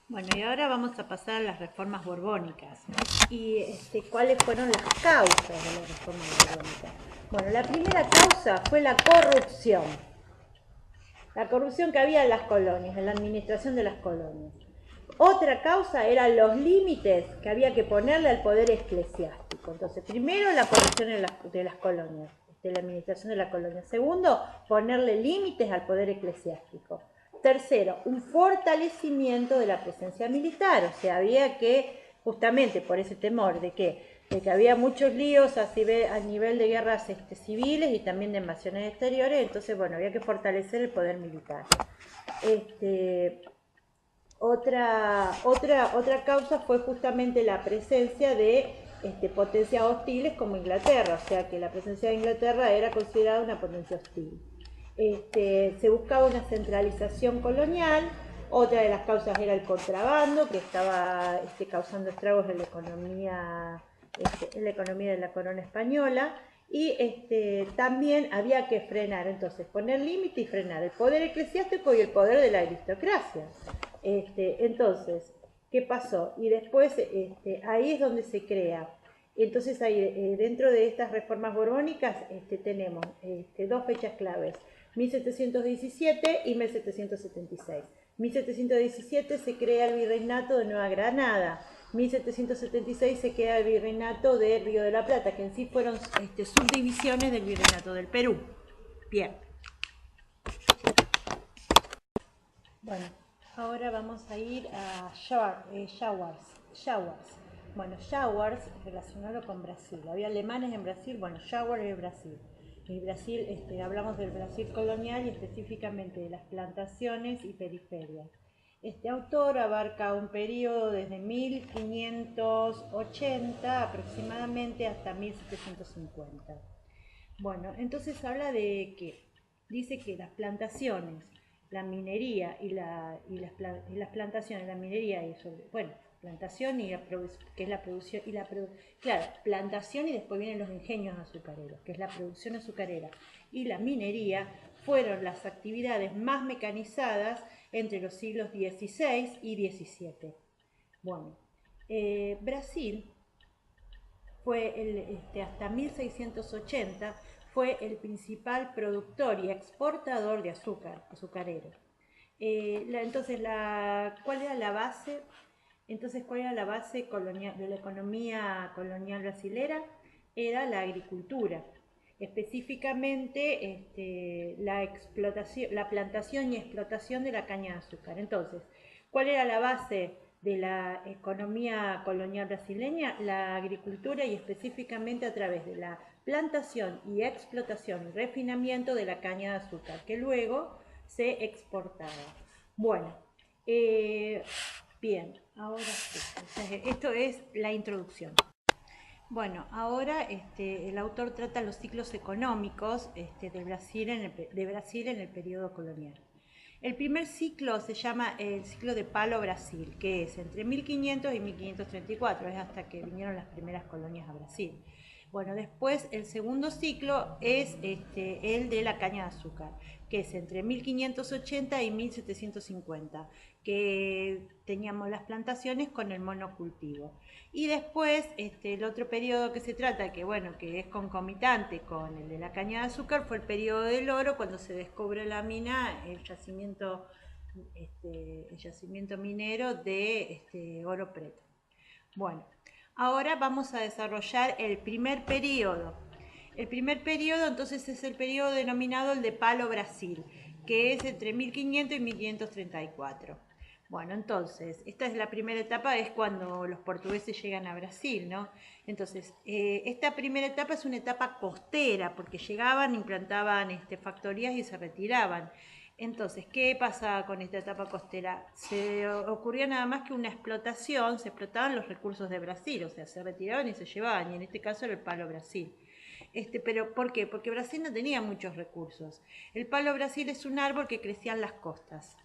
Bueno, y ahora vamos a pasar a las reformas borbónicas. ¿Y cuáles fueron las causas de las reformas borbónicas? Bueno, la primera causa fue la corrupción. La corrupción que había en las colonias, en la administración de las colonias. Otra causa eran los límites que había que ponerle al poder eclesiástico. Entonces, primero la corrupción de las colonias, de la administración de la colonia. Segundo, ponerle límites al poder eclesiástico. Tercero, un fortalecimiento de la presencia militar. O sea, había que, justamente por ese temor de que había muchos líos a nivel de guerras civiles y también de invasiones exteriores, entonces, bueno, había que fortalecer el poder militar. Otra causa fue justamente la presencia de potencias hostiles como Inglaterra, o sea que la presencia de Inglaterra era considerada una potencia hostil. Se buscaba una centralización colonial. Otra de las causas era el contrabando, que estaba causando estragos en la economía de la corona española. Y también había que frenar, entonces poner límite y frenar el poder eclesiástico y el poder de la aristocracia. Entonces, ¿qué pasó? Y después ahí es donde se crea. Entonces ahí, dentro de estas reformas borbónicas tenemos dos fechas claves, 1717 y 1776. 1717 se crea el virreinato de Nueva Granada. 1776 se crea el virreinato de Río de la Plata, que en sí fueron subdivisiones del virreinato del Perú. Bien. Bueno, ahora vamos a ir a Showers. Bueno, Showers relacionado con Brasil. Había alemanes en Brasil, bueno, Showers es Brasil. En Brasil, hablamos del Brasil colonial y específicamente de las plantaciones y periferias. Este autor abarca un periodo desde 1580 aproximadamente hasta 1750. Bueno, entonces habla de que dice que las plantaciones, la minería y las plantaciones, la minería y bueno, plantación y que es la producción claro, plantación y después vienen los ingenios azucareros, que es la producción azucarera, y la minería fueron las actividades más mecanizadas entre los siglos XVI y XVII. Bueno, Brasil fue hasta 1680 fue el principal productor y exportador de azúcar, azucarero. ¿Cuál era la base? Entonces, ¿cuál era la base colonial, de la economía colonial brasilera? Era la agricultura, específicamente la plantación y explotación de la caña de azúcar. Entonces, ¿cuál era la base de la economía colonial brasileña? La agricultura y específicamente a través de la plantación y explotación y refinamiento de la caña de azúcar, que luego se exportaba. Bueno, bien, ahora sí. Esto es la introducción. Bueno, ahora el autor trata los ciclos económicos de Brasil en el periodo colonial. El primer ciclo se llama el ciclo de Palo Brasil, que es entre 1500 y 1534, es hasta que vinieron las primeras colonias a Brasil. Bueno, después el segundo ciclo es el de la caña de azúcar, que es entre 1580 y 1750, que teníamos las plantaciones con el monocultivo. Y después el otro periodo que se trata, que bueno, que es concomitante con el de la caña de azúcar, fue el periodo del oro, cuando se descubre la mina, el yacimiento minero de oro preto. Bueno, ahora vamos a desarrollar el primer periodo. El primer periodo entonces es el periodo denominado el de Palo Brasil, que es entre 1500 y 1534. Bueno, entonces, esta es la primera etapa, es cuando los portugueses llegan a Brasil, ¿no? Entonces, esta primera etapa es una etapa costera, porque llegaban, implantaban factorías y se retiraban. Entonces, ¿qué pasa con esta etapa costera? Se ocurría nada más que una explotación, se explotaban los recursos de Brasil, o sea, se retiraban y se llevaban, y en este caso era el Palo Brasil. Pero ¿por qué? Porque Brasil no tenía muchos recursos. El Palo Brasil es un árbol que crecía en las costas.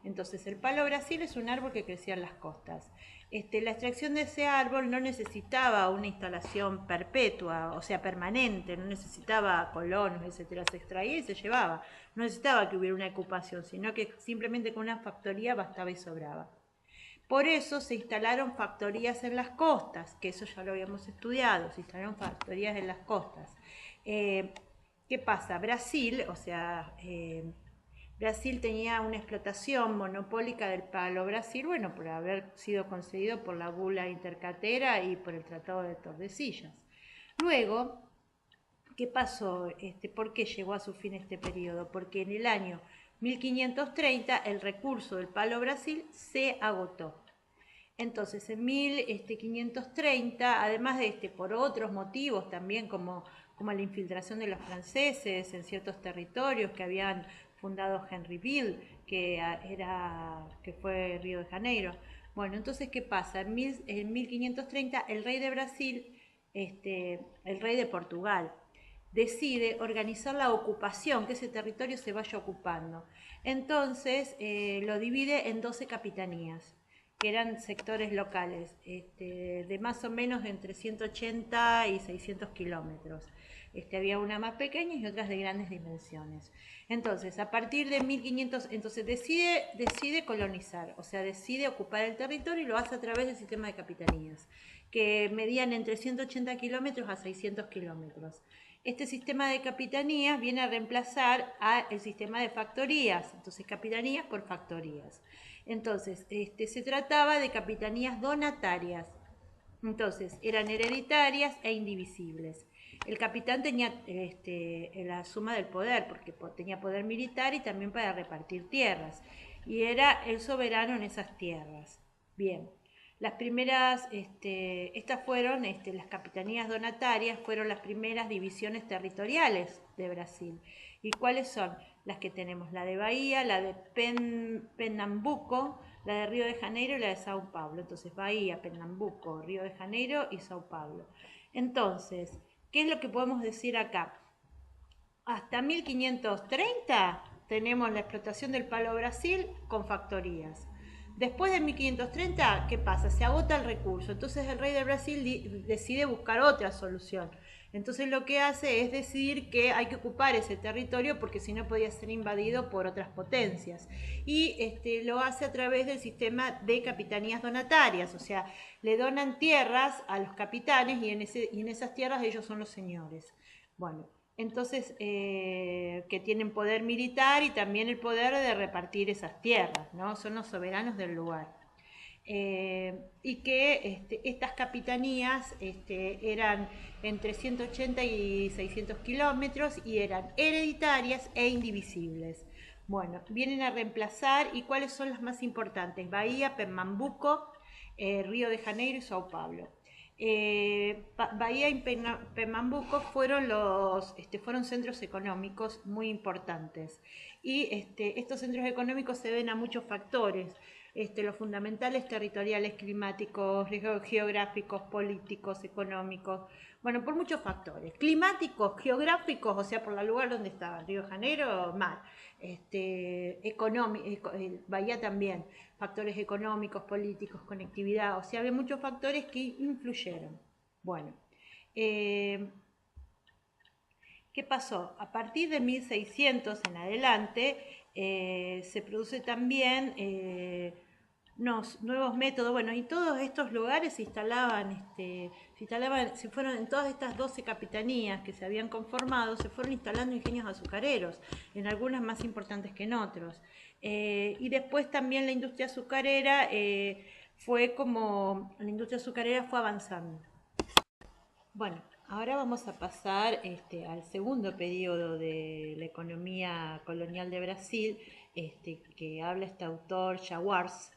Entonces, el Palo Brasil es un árbol que crecía en las costas. La extracción de ese árbol no necesitaba una instalación perpetua, o sea, permanente, no necesitaba colonos, etcétera, se extraía y se llevaba. No necesitaba que hubiera una ocupación, sino que simplemente con una factoría bastaba y sobraba. Por eso se instalaron factorías en las costas, que eso ya lo habíamos estudiado, se instalaron factorías en las costas. ¿Qué pasa? Brasil, o sea, Brasil tenía una explotación monopólica del palo Brasil, bueno, por haber sido concedido por la bula intercatera y por el Tratado de Tordesillas. Luego, ¿qué pasó? ¿Por qué llegó a su fin este periodo? Porque en el año 1530 el recurso del palo Brasil se agotó. Entonces, en 1530, además de por otros motivos también, como la infiltración de los franceses en ciertos territorios que habían fundado Henryville, que fue Río de Janeiro. Bueno, entonces, ¿qué pasa? En 1530, el rey de Brasil, el rey de Portugal, decide organizar la ocupación, que ese territorio se vaya ocupando. Entonces, lo divide en 12 capitanías, que eran sectores locales, de más o menos entre 180 y 600 kilómetros. Había una más pequeña y otras de grandes dimensiones. Entonces, a partir de 1500, entonces decide colonizar, o sea, decide ocupar el territorio y lo hace a través del sistema de capitanías, que medían entre 180 kilómetros a 600 kilómetros. Este sistema de capitanías viene a reemplazar al sistema de factorías, entonces capitanías por factorías. Entonces, se trataba de capitanías donatarias, entonces eran hereditarias e indivisibles. El capitán tenía la suma del poder, porque tenía poder militar y también para repartir tierras, y era el soberano en esas tierras. Bien, las primeras, estas fueron, las capitanías donatarias fueron las primeras divisiones territoriales de Brasil. ¿Y cuáles son? Las que tenemos, la de Bahía, la de Pernambuco, la de Río de Janeiro y la de Sao Paulo. Entonces, Bahía, Pernambuco, Río de Janeiro y Sao Paulo. Entonces, ¿qué es lo que podemos decir acá? Hasta 1530 tenemos la explotación del palo Brasil con factorías. Después de 1530, ¿qué pasa? Se agota el recurso. Entonces el rey de Brasil decide buscar otra solución. Entonces lo que hace es decidir que hay que ocupar ese territorio porque si no podía ser invadido por otras potencias. Y lo hace a través del sistema de capitanías donatarias, o sea, le donan tierras a los capitanes y en esas tierras ellos son los señores. Bueno, entonces que tienen poder militar y también el poder de repartir esas tierras, ¿no? Son los soberanos del lugar. Y que estas capitanías eran entre 180 y 600 kilómetros y eran hereditarias e indivisibles. Bueno, vienen a reemplazar, ¿y cuáles son las más importantes? Bahía, Pernambuco, Río de Janeiro y Sao Paulo. Bahía y Pernambuco fueron centros económicos muy importantes y estos centros económicos se ven a muchos factores, los fundamentales territoriales, climáticos, geográficos, políticos, económicos, bueno, por muchos factores, climáticos, geográficos, o sea, por el lugar donde estaba, Río de Janeiro, mar, Bahía también, factores económicos, políticos, conectividad, o sea, había muchos factores que influyeron. Bueno, ¿qué pasó? A partir de 1600 en adelante se produce también nuevos métodos, bueno, y todos estos lugares se fueron en todas estas 12 capitanías que se habían conformado, se fueron instalando ingenios azucareros, en algunas más importantes que en otros. Y después también la industria azucarera la industria azucarera fue avanzando. Bueno, ahora vamos a pasar al segundo periodo de la economía colonial de Brasil, que habla este autor Jaguars.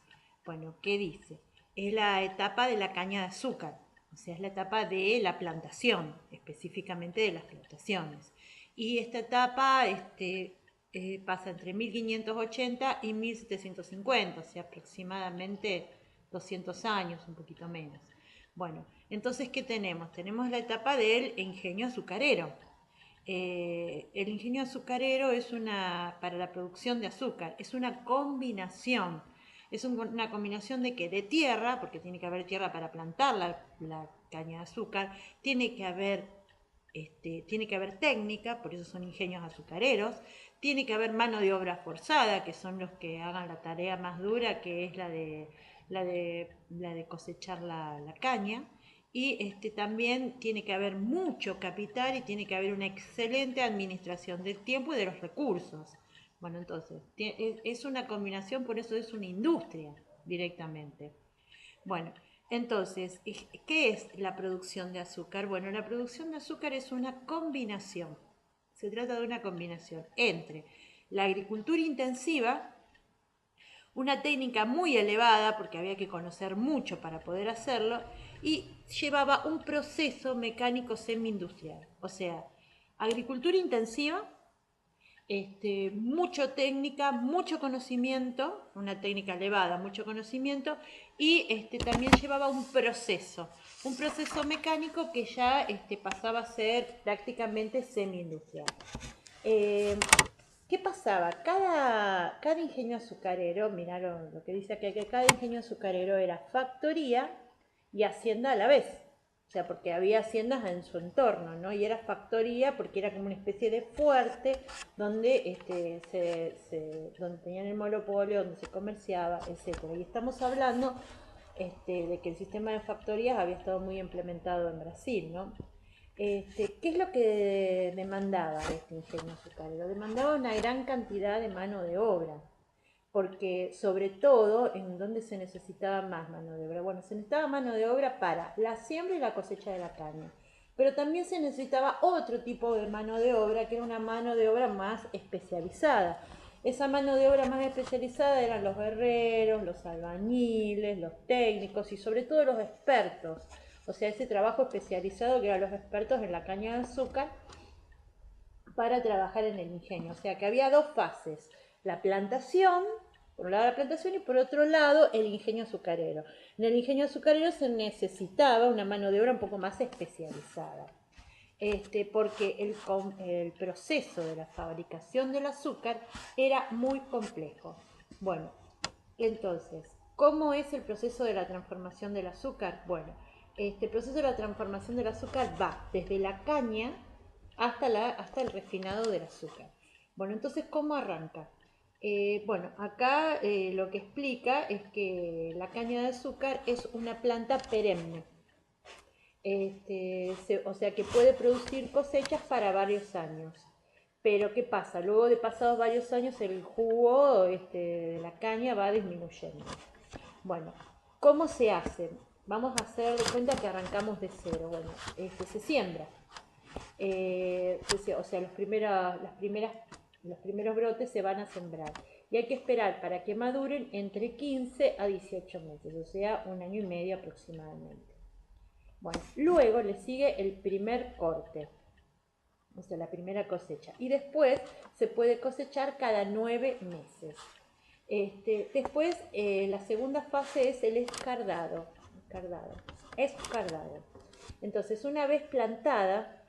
Bueno, ¿qué dice? Es la etapa de la caña de azúcar, o sea, es la etapa de la plantación, específicamente de las plantaciones. Y esta etapa pasa entre 1580 y 1750, o sea, aproximadamente 200 años, un poquito menos. Bueno, entonces, ¿qué tenemos? Tenemos la etapa del ingenio azucarero. El ingenio azucarero para la producción de azúcar, es una combinación. Es una combinación de que de tierra, porque tiene que haber tierra para plantar la caña de azúcar, tiene que haber técnica, por eso son ingenios azucareros, tiene que haber mano de obra forzada, que son los que hagan la tarea más dura, que es la de la de cosechar la caña. Y también tiene que haber mucho capital y tiene que haber una excelente administración del tiempo y de los recursos. Bueno, entonces, es una combinación, por eso es una industria directamente. Bueno, entonces, ¿qué es la producción de azúcar? Bueno, la producción de azúcar es una combinación. Se trata de una combinación entre la agricultura intensiva, una técnica muy elevada, porque había que conocer mucho para poder hacerlo, y llevaba un proceso mecánico semi-industrial. O sea, agricultura intensiva, mucho técnica, mucho conocimiento, una técnica elevada, mucho conocimiento, y también llevaba un proceso mecánico que ya pasaba a ser prácticamente semi-industrial. Eh, ¿Qué pasaba? Cada ingenio azucarero, miraron lo que dice aquí, que cada ingenio azucarero era factoría y hacienda a la vez. O sea, porque había haciendas en su entorno, ¿no? Y era factoría porque era como una especie de fuerte donde, donde tenían el monopolio, donde se comerciaba, etc. Y estamos hablando de que el sistema de factorías había estado muy implementado en Brasil, ¿no? ¿Qué es lo que demandaba este ingenio azucarero? Demandaba una gran cantidad de mano de obra, porque sobre todo en donde se necesitaba más mano de obra. Bueno, se necesitaba mano de obra para la siembra y la cosecha de la caña, pero también se necesitaba otro tipo de mano de obra, que era una mano de obra más especializada. Esa mano de obra más especializada eran los herreros, los albañiles, los técnicos y sobre todo los expertos. O sea, ese trabajo especializado que eran los expertos en la caña de azúcar para trabajar en el ingenio. O sea, que había dos fases: la plantación, por un lado la plantación y por otro lado el ingenio azucarero. En el ingenio azucarero se necesitaba una mano de obra un poco más especializada. Porque el proceso de la fabricación del azúcar era muy complejo. Bueno, entonces, ¿cómo es el proceso de la transformación del azúcar? Bueno, este proceso de la transformación del azúcar va desde la caña hasta el refinado del azúcar. Bueno, entonces, ¿cómo arranca? Bueno, acá lo que explica es que la caña de azúcar es una planta perenne. O sea que puede producir cosechas para varios años. Pero ¿qué pasa? Luego de pasados varios años el jugo de la caña va disminuyendo. Bueno, ¿cómo se hace? Vamos a hacer de cuenta que arrancamos de cero. Bueno, se siembra. O sea, los primeros brotes se van a sembrar. Y hay que esperar para que maduren entre 15 a 18 meses, o sea, un año y medio aproximadamente. Bueno, luego le sigue el primer corte, o sea, la primera cosecha. Y después se puede cosechar cada 9 meses. Después, la segunda fase es el escardado. Escardado. Entonces, una vez plantada,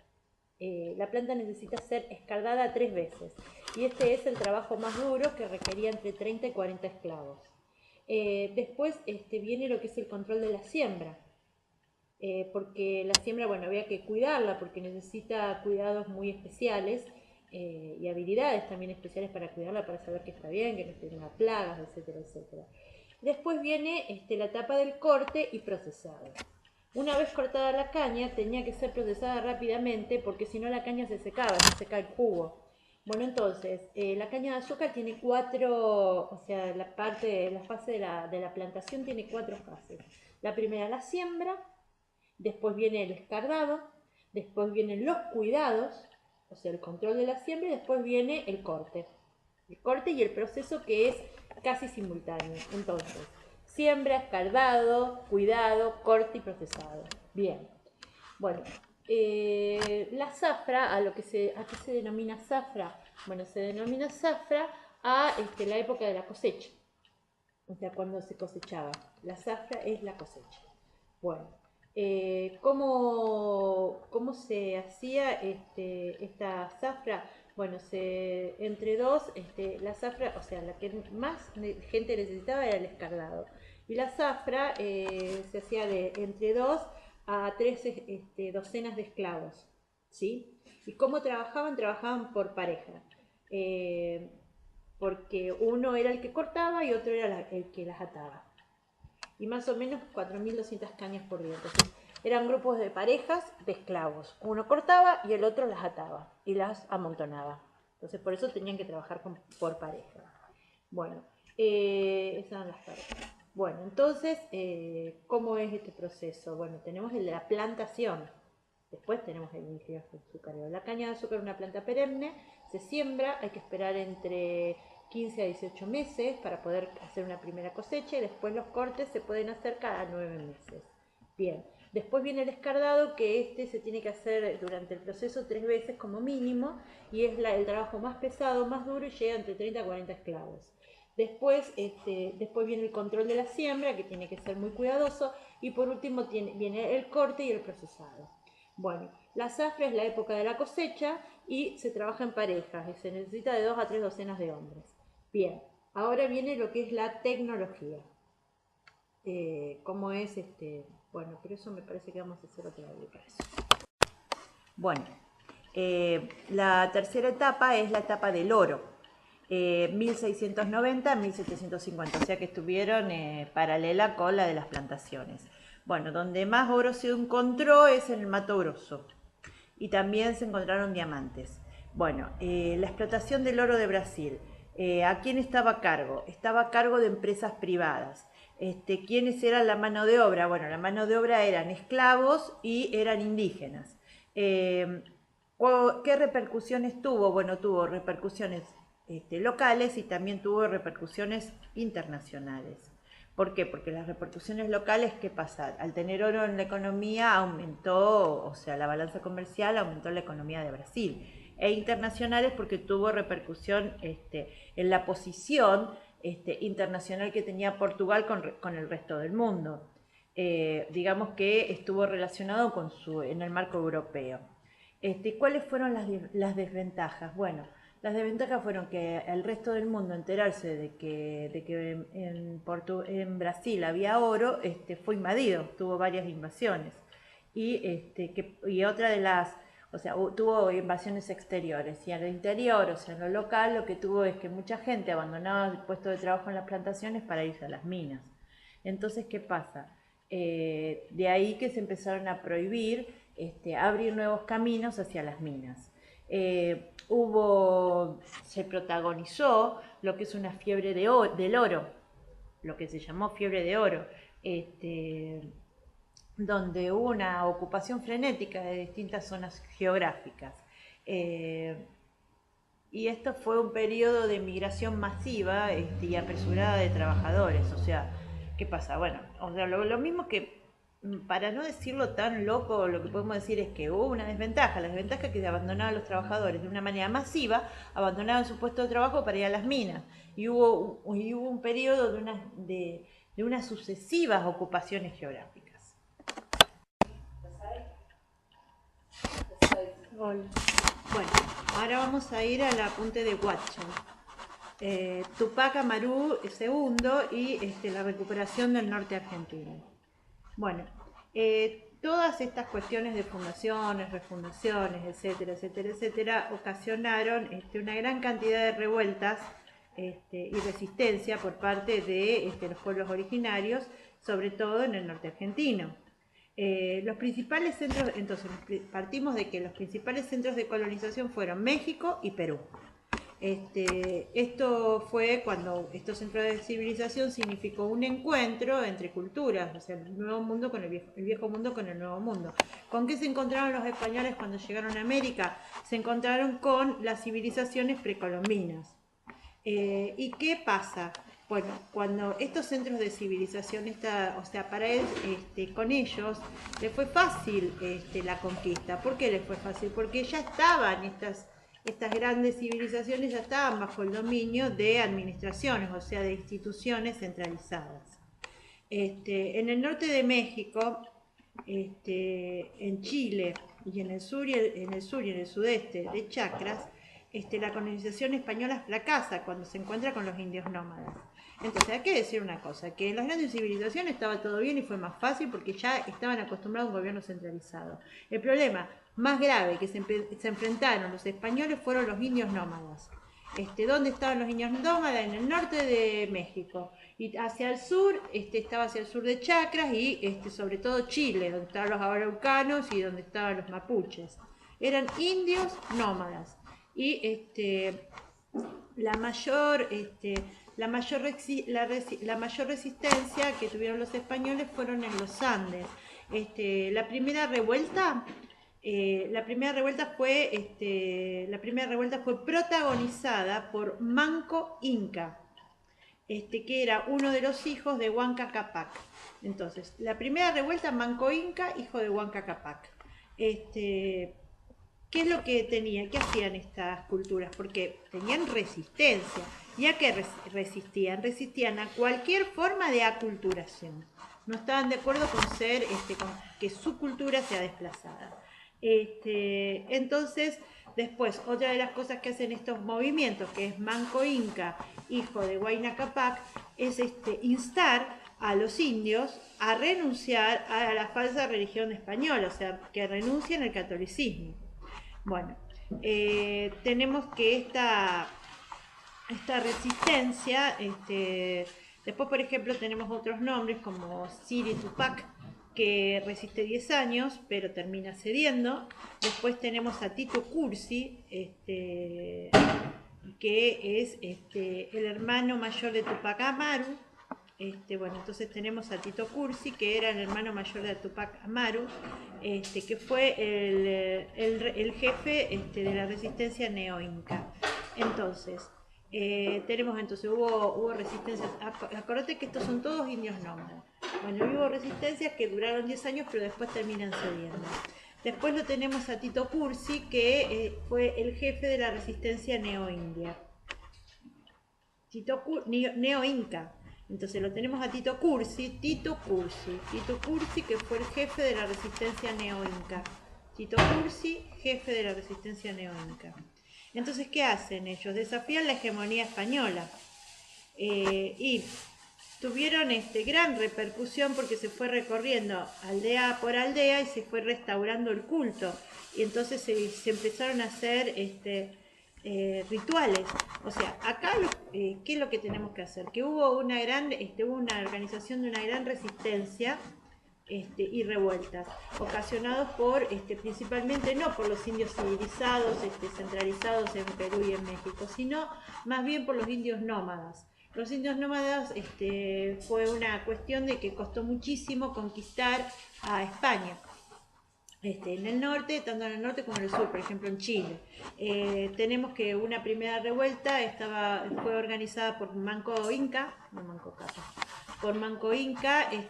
la planta necesita ser escardada 3 veces. Y este es el trabajo más duro, que requería entre 30 y 40 esclavos. Después viene lo que es el control de la siembra. Porque la siembra, bueno, había que cuidarla porque necesita cuidados muy especiales y habilidades también especiales para cuidarla, para saber que está bien, que no tenga plagas, etcétera, etcétera. Después viene la etapa del corte y procesado. Una vez cortada la caña, tenía que ser procesada rápidamente porque si no la caña se secaba, se seca el jugo. Bueno, entonces, la caña de azúcar tiene o sea, la fase de la plantación tiene 4 fases. La primera, la siembra. Después viene el escardado, después vienen los cuidados, o sea, el control de la siembra, y después viene el corte. El corte y el proceso, que es casi simultáneo. Entonces, siembra, escardado, cuidado, corte y procesado. Bien. Bueno, la zafra, ¿a qué se denomina zafra? Bueno, se denomina zafra a la época de la cosecha. O sea, cuando se cosechaba. La zafra es la cosecha. Bueno. ¿Cómo se hacía esta zafra? Bueno, entre dos, la zafra, o sea, la que más gente necesitaba era el escardado. Y la zafra se hacía de entre 2 a 3 docenas de esclavos, ¿sí? ¿Y cómo trabajaban? Trabajaban por pareja. Porque uno era el que cortaba y otro era el que las ataba. y más o menos 4.200 cañas por día. Entonces, eran grupos de parejas de esclavos. Uno cortaba y el otro las ataba y las amontonaba. Entonces, por eso tenían que trabajar por pareja. Bueno, esas eran las parejas. Bueno, entonces, ¿cómo es este proceso? Bueno, tenemos la plantación. Después tenemos el ingenio azucarero. La caña de azúcar es una planta perenne, se siembra, hay que esperar entre 15 a 18 meses para poder hacer una primera cosecha y después los cortes se pueden hacer cada 9 meses. Bien, después viene el escardado, que se tiene que hacer durante el proceso 3 veces como mínimo y es el trabajo más pesado, más duro y llega entre 30 a 40 esclavos. Después viene el control de la siembra, que tiene que ser muy cuidadoso, y por último viene el corte y el procesado. Bueno, la zafra es la época de la cosecha y se trabaja en parejas y se necesita de 2 a 3 docenas de hombres. Bien, ahora viene lo que es la tecnología. ¿Cómo es Bueno, pero eso me parece que vamos a hacer otra vez para eso. Bueno, la tercera etapa es la etapa del oro. 1690 a 1750, o sea que estuvieron paralela con la de las plantaciones. Bueno, donde más oro se encontró es en el Mato Grosso y también se encontraron diamantes. Bueno, la explotación del oro de Brasil, ¿a quién estaba a cargo? Estaba a cargo de empresas privadas. ¿Quiénes eran la mano de obra? Bueno, la mano de obra eran esclavos y eran indígenas. ¿Qué repercusiones tuvo? Bueno, tuvo repercusiones locales y también tuvo repercusiones internacionales. ¿Por qué? Porque las repercusiones locales, ¿qué pasa? Al tener oro en la economía aumentó, o sea, la balanza comercial aumentó la economía de Brasil. E internacionales porque tuvo repercusión en la posición internacional que tenía Portugal con el resto del mundo. Digamos que estuvo relacionado en el marco europeo. ¿Cuáles fueron las desventajas? Bueno, las desventajas fueron que el resto del mundo enterarse de que en Brasil había oro, fue invadido, tuvo varias invasiones. Y otra de las, o sea, tuvo invasiones exteriores. Y al interior, o sea, en lo local, lo que tuvo es que mucha gente abandonaba el puesto de trabajo en las plantaciones para irse a las minas. Entonces, ¿qué pasa? De ahí que se empezaron a prohibir abrir nuevos caminos hacia las minas. Se protagonizó lo que es una fiebre del oro, lo que se llamó fiebre de oro, donde hubo una ocupación frenética de distintas zonas geográficas. Y esto fue un periodo de migración masiva y apresurada de trabajadores. O sea, ¿qué pasa? Bueno, o sea, lo mismo que, para no decirlo tan loco, lo que podemos decir es que hubo una desventaja. La desventaja es que se abandonaban los trabajadores de una manera masiva, abandonaban su puesto de trabajo para ir a las minas. Y hubo un periodo de unas sucesivas ocupaciones geográficas. Hola. Bueno, ahora vamos a ir al apunte de Huacho. Tupac Amaru II y la recuperación del norte argentino. Bueno, todas estas cuestiones de fundaciones, refundaciones, etcétera, etcétera, etcétera, ocasionaron una gran cantidad de revueltas y resistencia por parte de los pueblos originarios, sobre todo en el norte argentino. Los principales centros, entonces partimos de que los principales centros de colonización fueron México y Perú. Esto fue cuando estos centros de civilización significó un encuentro entre culturas, o sea, el nuevo mundo con el viejo mundo con el nuevo mundo. ¿Con qué se encontraron los españoles cuando llegaron a América? Se encontraron con las civilizaciones precolombinas. ¿Y qué pasa? Bueno, cuando estos centros de civilización, o sea, para él, con ellos, le fue fácil la conquista. ¿Por qué le fue fácil? Porque ya estaban estas grandes civilizaciones, ya estaban bajo el dominio de administraciones, o sea, de instituciones centralizadas. En el norte de México, en Chile y en el sur y en el sudeste de Chacras, la colonización española fracasa cuando se encuentra con los indios nómadas. Entonces hay que decir una cosa, que en las grandes civilizaciones estaba todo bien y fue más fácil porque ya estaban acostumbrados a un gobierno centralizado. El problema más grave que se enfrentaron los españoles fueron los indios nómadas. ¿Dónde estaban los indios nómadas? En el norte de México. Y hacia el sur, estaba hacia el sur de Chacras y sobre todo Chile, donde estaban los araucanos y donde estaban los mapuches. Eran indios nómadas. Y la mayor resistencia que tuvieron los españoles fueron en los Andes. La primera revuelta fue protagonizada por Manco Inca, que era uno de los hijos de Huanca Cápac. Entonces, la primera revuelta, Manco Inca, hijo de Huanca Cápac. ¿Qué es lo que tenía? ¿Qué hacían estas culturas? Porque tenían resistencia. ¿Y a qué resistían? Resistían a cualquier forma de aculturación. No estaban de acuerdo con con que su cultura sea desplazada. Entonces, después, otra de las cosas que hacen estos movimientos, que es Manco Inca, hijo de Huayna Cápac, es instar a los indios a renunciar a la falsa religión española, o sea, que renuncien al catolicismo. Bueno, tenemos que esta resistencia, después por ejemplo tenemos otros nombres como Siri Tupac, que resiste 10 años pero termina cediendo. Después tenemos a Tito Cursi, que es el hermano mayor de Tupac Amaru. Bueno, entonces tenemos a Tito Cursi, que era el hermano mayor de Tupac Amaru, que fue el jefe de la resistencia neo-inca. Entonces, hubo resistencias. Acordate que estos son todos indios nómadas. Bueno, hubo resistencias que duraron 10 años, pero después terminan cediendo. Después lo tenemos a Tito Cursi, que fue el jefe de la resistencia neo-india. Neo-inca. Entonces lo tenemos a Tito Cursi, que fue el jefe de la resistencia neo-inca. Tito Cursi, jefe de la resistencia neo-inca. Entonces, ¿qué hacen ellos? Desafían la hegemonía española y tuvieron gran repercusión porque se fue recorriendo aldea por aldea y se fue restaurando el culto. Y entonces se empezaron a hacer rituales. O sea, acá ¿qué es lo que tenemos que hacer? Que hubo una organización de una gran resistencia y revueltas, ocasionados por principalmente no por los indios civilizados, centralizados en Perú y en México, sino más bien por los indios nómadas. Los indios nómadas fue una cuestión de que costó muchísimo conquistar a España. En el norte, tanto en el norte como en el sur, por ejemplo en Chile. Tenemos que una primera revuelta fue organizada por Manco Inca,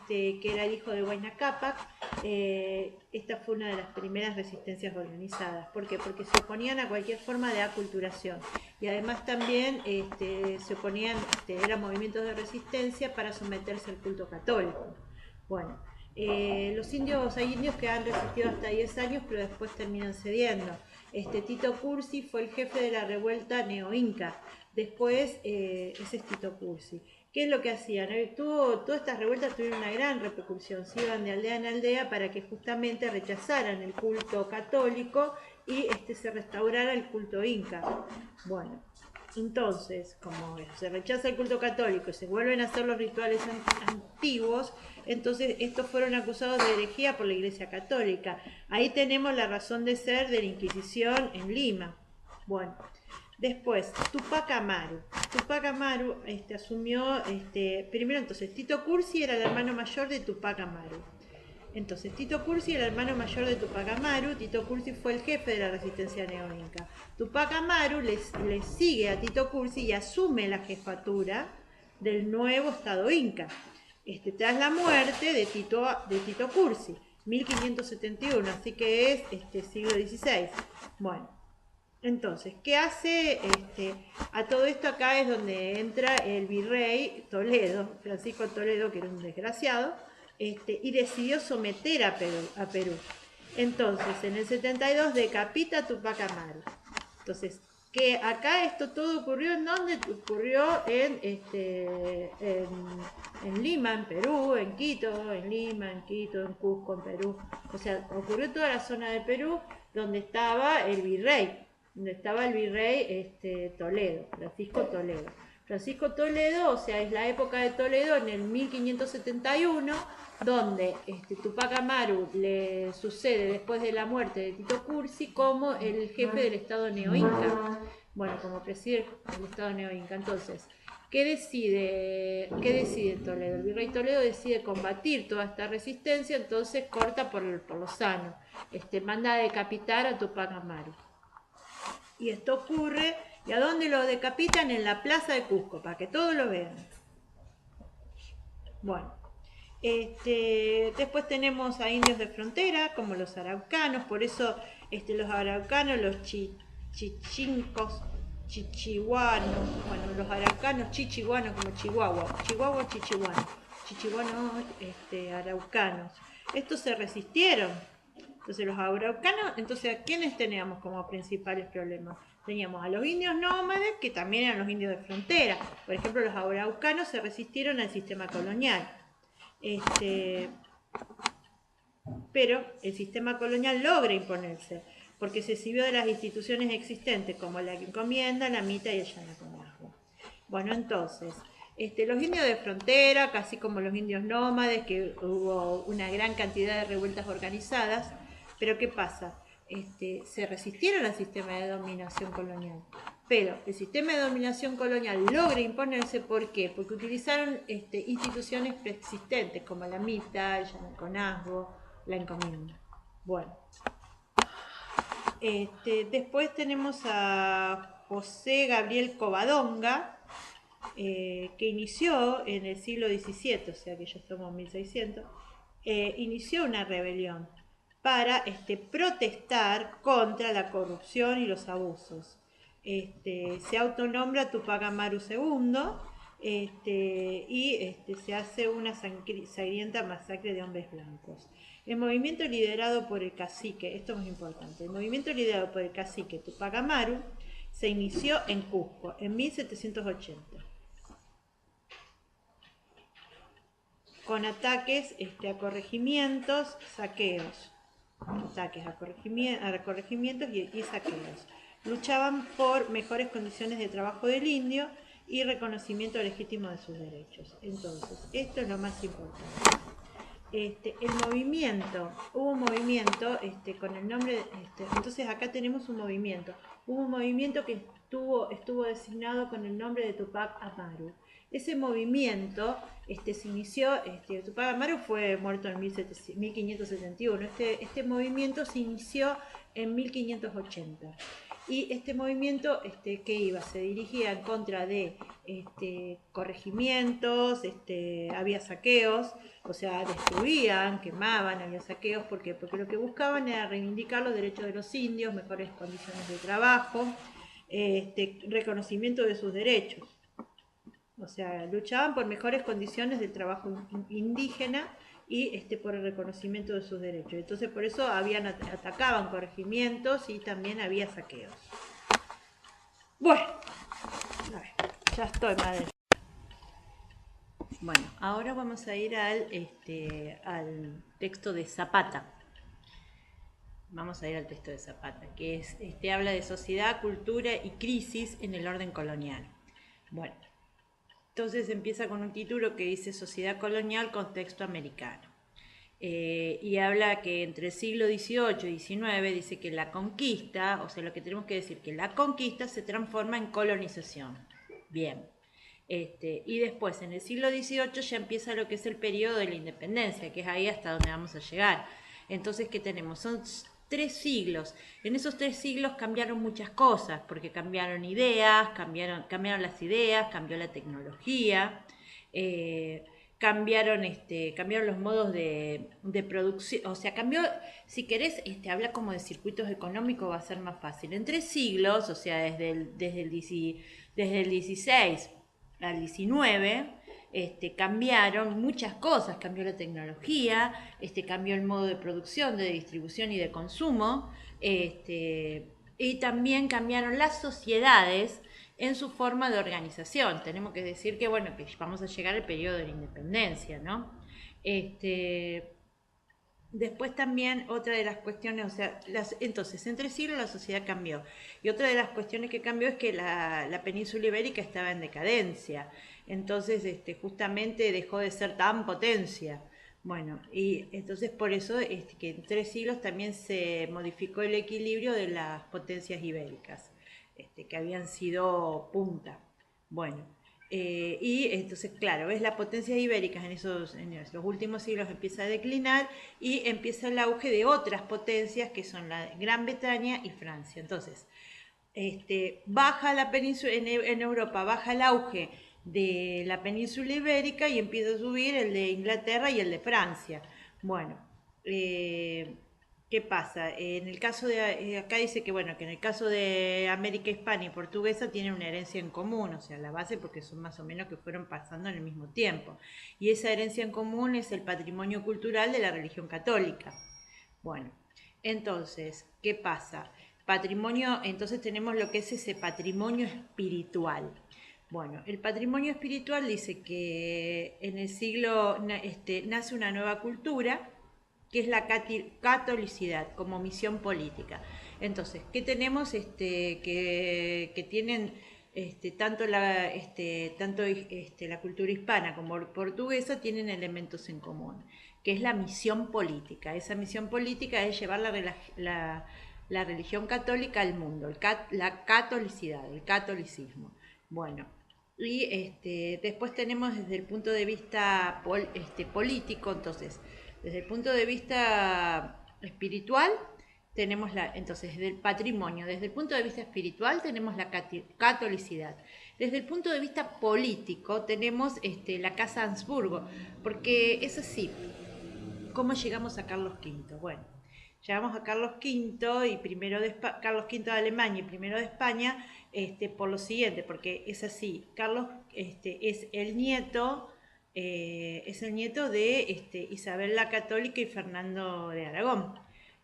que era el hijo de Huayna Cápac. Esta fue una de las primeras resistencias organizadas. ¿Por qué? Porque se oponían a cualquier forma de aculturación. Y además también se oponían, eran movimientos de resistencia para someterse al culto católico. Bueno. Hay indios que han resistido hasta 10 años, pero después terminan cediendo. Tito Cursi fue el jefe de la revuelta neo-inca. Después, ese es Tito Cursi. ¿Qué es lo que hacían? Todas estas revueltas tuvieron una gran repercusión. Se iban de aldea en aldea para que justamente rechazaran el culto católico y se restaurara el culto inca. Bueno. Entonces, como se rechaza el culto católico y se vuelven a hacer los rituales antiguos, entonces estos fueron acusados de herejía por la Iglesia Católica. Ahí tenemos la razón de ser de la Inquisición en Lima. Bueno, después, Tupac Amaru. Tupac Amaru asumió, primero entonces, Tito Cursi era el hermano mayor de Tupac Amaru. Entonces, Tito Cursi era el hermano mayor de Tupac Amaru. Tito Cursi fue el jefe de la resistencia neo-inca. Tupac Amaru le sigue a Tito Cursi y asume la jefatura del nuevo Estado Inca, tras la muerte de Tito Cursi, 1571, así que es siglo XVI. Bueno, entonces, ¿qué hace? A todo esto acá es donde entra el virrey Toledo, Francisco Toledo, que era un desgraciado, y decidió someter a Perú. Entonces, en el 72 decapita a Tupac Amaru. Entonces, que acá esto todo ocurrió ¿en dónde? Ocurrió en Lima, en Perú, en Quito, en Lima, en Quito, en Cusco, en Perú. O sea, ocurrió en toda la zona de Perú donde estaba el virrey. donde estaba el virrey Toledo, Francisco Toledo. Francisco Toledo, o sea, es la época de Toledo en el 1571, donde Tupac Amaru le sucede después de la muerte de Tito Cursi como el jefe del Estado neoinca. Bueno, como presidente del Estado neoinca. Entonces, ¿qué decide Toledo? El virrey Toledo decide combatir toda esta resistencia, entonces corta por lo sano. Manda a decapitar a Tupac Amaru. Y esto ocurre, ¿y a dónde lo decapitan? En la plaza de Cusco, para que todos lo vean. Bueno, después tenemos a indios de frontera, como los araucanos, por eso los araucanos, los chichincos, chichihuanos, bueno, los araucanos chichihuanos como Chihuahua, chichihuanos, araucanos. Estos se resistieron. Entonces los araucanos, entonces ¿a quiénes teníamos como principales problemas? Teníamos a los indios nómades, que también eran los indios de frontera. Por ejemplo, los araucanos se resistieron al sistema colonial. Pero el sistema colonial logra imponerse, porque se sirvió de las instituciones existentes, como la encomienda, la mita y el yanaconazgo. Bueno, entonces, los indios de frontera, casi como los indios nómades, que hubo una gran cantidad de revueltas organizadas, pero ¿qué pasa? Se resistieron al sistema de dominación colonial. Pero el sistema de dominación colonial logra imponerse, ¿por qué? Porque utilizaron instituciones preexistentes, como la mita, el yanaconazgo, la encomienda. Bueno. Después tenemos a José Gabriel Covadonga, que inició en el siglo XVII, o sea que ya estamos en 1600, inició una rebelión para protestar contra la corrupción y los abusos. Se autonombra Tupac Amaru II y se hace una sangrienta masacre de hombres blancos. El movimiento liderado por el cacique, esto es muy importante, el movimiento liderado por el cacique Tupac Amaru se inició en Cusco en 1780. Con ataques a corregimientos, saqueos. Ataques a corregimientos y saqueos. Luchaban por mejores condiciones de trabajo del indio y reconocimiento legítimo de sus derechos. Entonces, esto es lo más importante. Hubo un movimiento con el nombre, entonces acá tenemos un movimiento. Hubo un movimiento que estuvo designado con el nombre de Tupac Amaru. Ese movimiento se inició, Tupac Amaru fue muerto en 1571, este movimiento se inició en 1580. Y este movimiento, ¿qué iba? Se dirigía en contra de corregimientos, había saqueos, o sea, destruían, quemaban, había saqueos, ¿por qué? Porque lo que buscaban era reivindicar los derechos de los indios, mejores condiciones de trabajo, reconocimiento de sus derechos. O sea, luchaban por mejores condiciones de trabajo indígena y por el reconocimiento de sus derechos. Entonces, por eso atacaban corregimientos y también había saqueos. Bueno, a ver, ya estoy, madre. Bueno, ahora vamos a ir al texto de Zapata. Vamos a ir al texto de Zapata, que habla de sociedad, cultura y crisis en el orden colonial. Bueno. Entonces empieza con un título que dice Sociedad colonial, contexto americano. Y habla que entre el siglo XVIII y XIX dice que la conquista, o sea, lo que tenemos que decir, que la conquista se transforma en colonización. Bien. Y después, en el siglo XVIII ya empieza lo que es el periodo de la independencia, que es ahí hasta donde vamos a llegar. Entonces, ¿qué tenemos? Son 3 siglos. En esos 3 siglos cambiaron muchas cosas, porque cambiaron ideas, cambiaron las ideas, cambió la tecnología, cambiaron los modos de producción, o sea, cambió, si querés, hablar como de circuitos económicos va a ser más fácil. En 3 siglos, o sea, desde el 16 al 19, cambiaron muchas cosas, cambió la tecnología, cambió el modo de producción, de distribución y de consumo, y también cambiaron las sociedades en su forma de organización. Tenemos que decir que, bueno, que vamos a llegar al periodo de la independencia, ¿no? Después también otra de las cuestiones, o sea, entonces entre siglos la sociedad cambió. Y otra de las cuestiones que cambió es que la península ibérica estaba en decadencia. Entonces, justamente dejó de ser tan potencia. Bueno, y entonces por eso que en 3 siglos también se modificó el equilibrio de las potencias ibéricas, que habían sido punta. Bueno, y entonces, claro, ves las potencias ibéricas los últimos siglos empieza a declinar y empieza el auge de otras potencias que son la Gran Bretaña y Francia. Entonces, baja la península, en Europa baja el auge de la península ibérica y empieza a subir el de Inglaterra y el de Francia. Bueno, ¿qué pasa? En el caso de, acá dice que bueno, que en el caso de América Hispana y Portuguesa tienen una herencia en común, o sea, la base porque son más o menos que fueron pasando en el mismo tiempo. Y esa herencia en común es el patrimonio cultural de la religión católica. Bueno, entonces, ¿qué pasa? Patrimonio, entonces tenemos lo que es ese patrimonio espiritual. Bueno, el patrimonio espiritual dice que en el siglo nace una nueva cultura que es la catolicidad como misión política. Entonces, ¿qué tenemos que tienen tanto la cultura hispana como portuguesa tienen elementos en común, que es la misión política? Esa misión política es llevar la religión católica al mundo, la catolicidad, el catolicismo. Bueno, y después tenemos desde el punto de vista político, entonces, desde el punto de vista espiritual, tenemos entonces, desde el patrimonio, desde el punto de vista espiritual, tenemos la catolicidad. Desde el punto de vista político, tenemos la Casa Habsburgo, porque es así. ¿Cómo llegamos a Carlos V? Bueno, llegamos a Carlos V y Carlos V de Alemania y primero de España, por lo siguiente, porque es así. Carlos es el nieto de Isabel la Católica y Fernando de Aragón.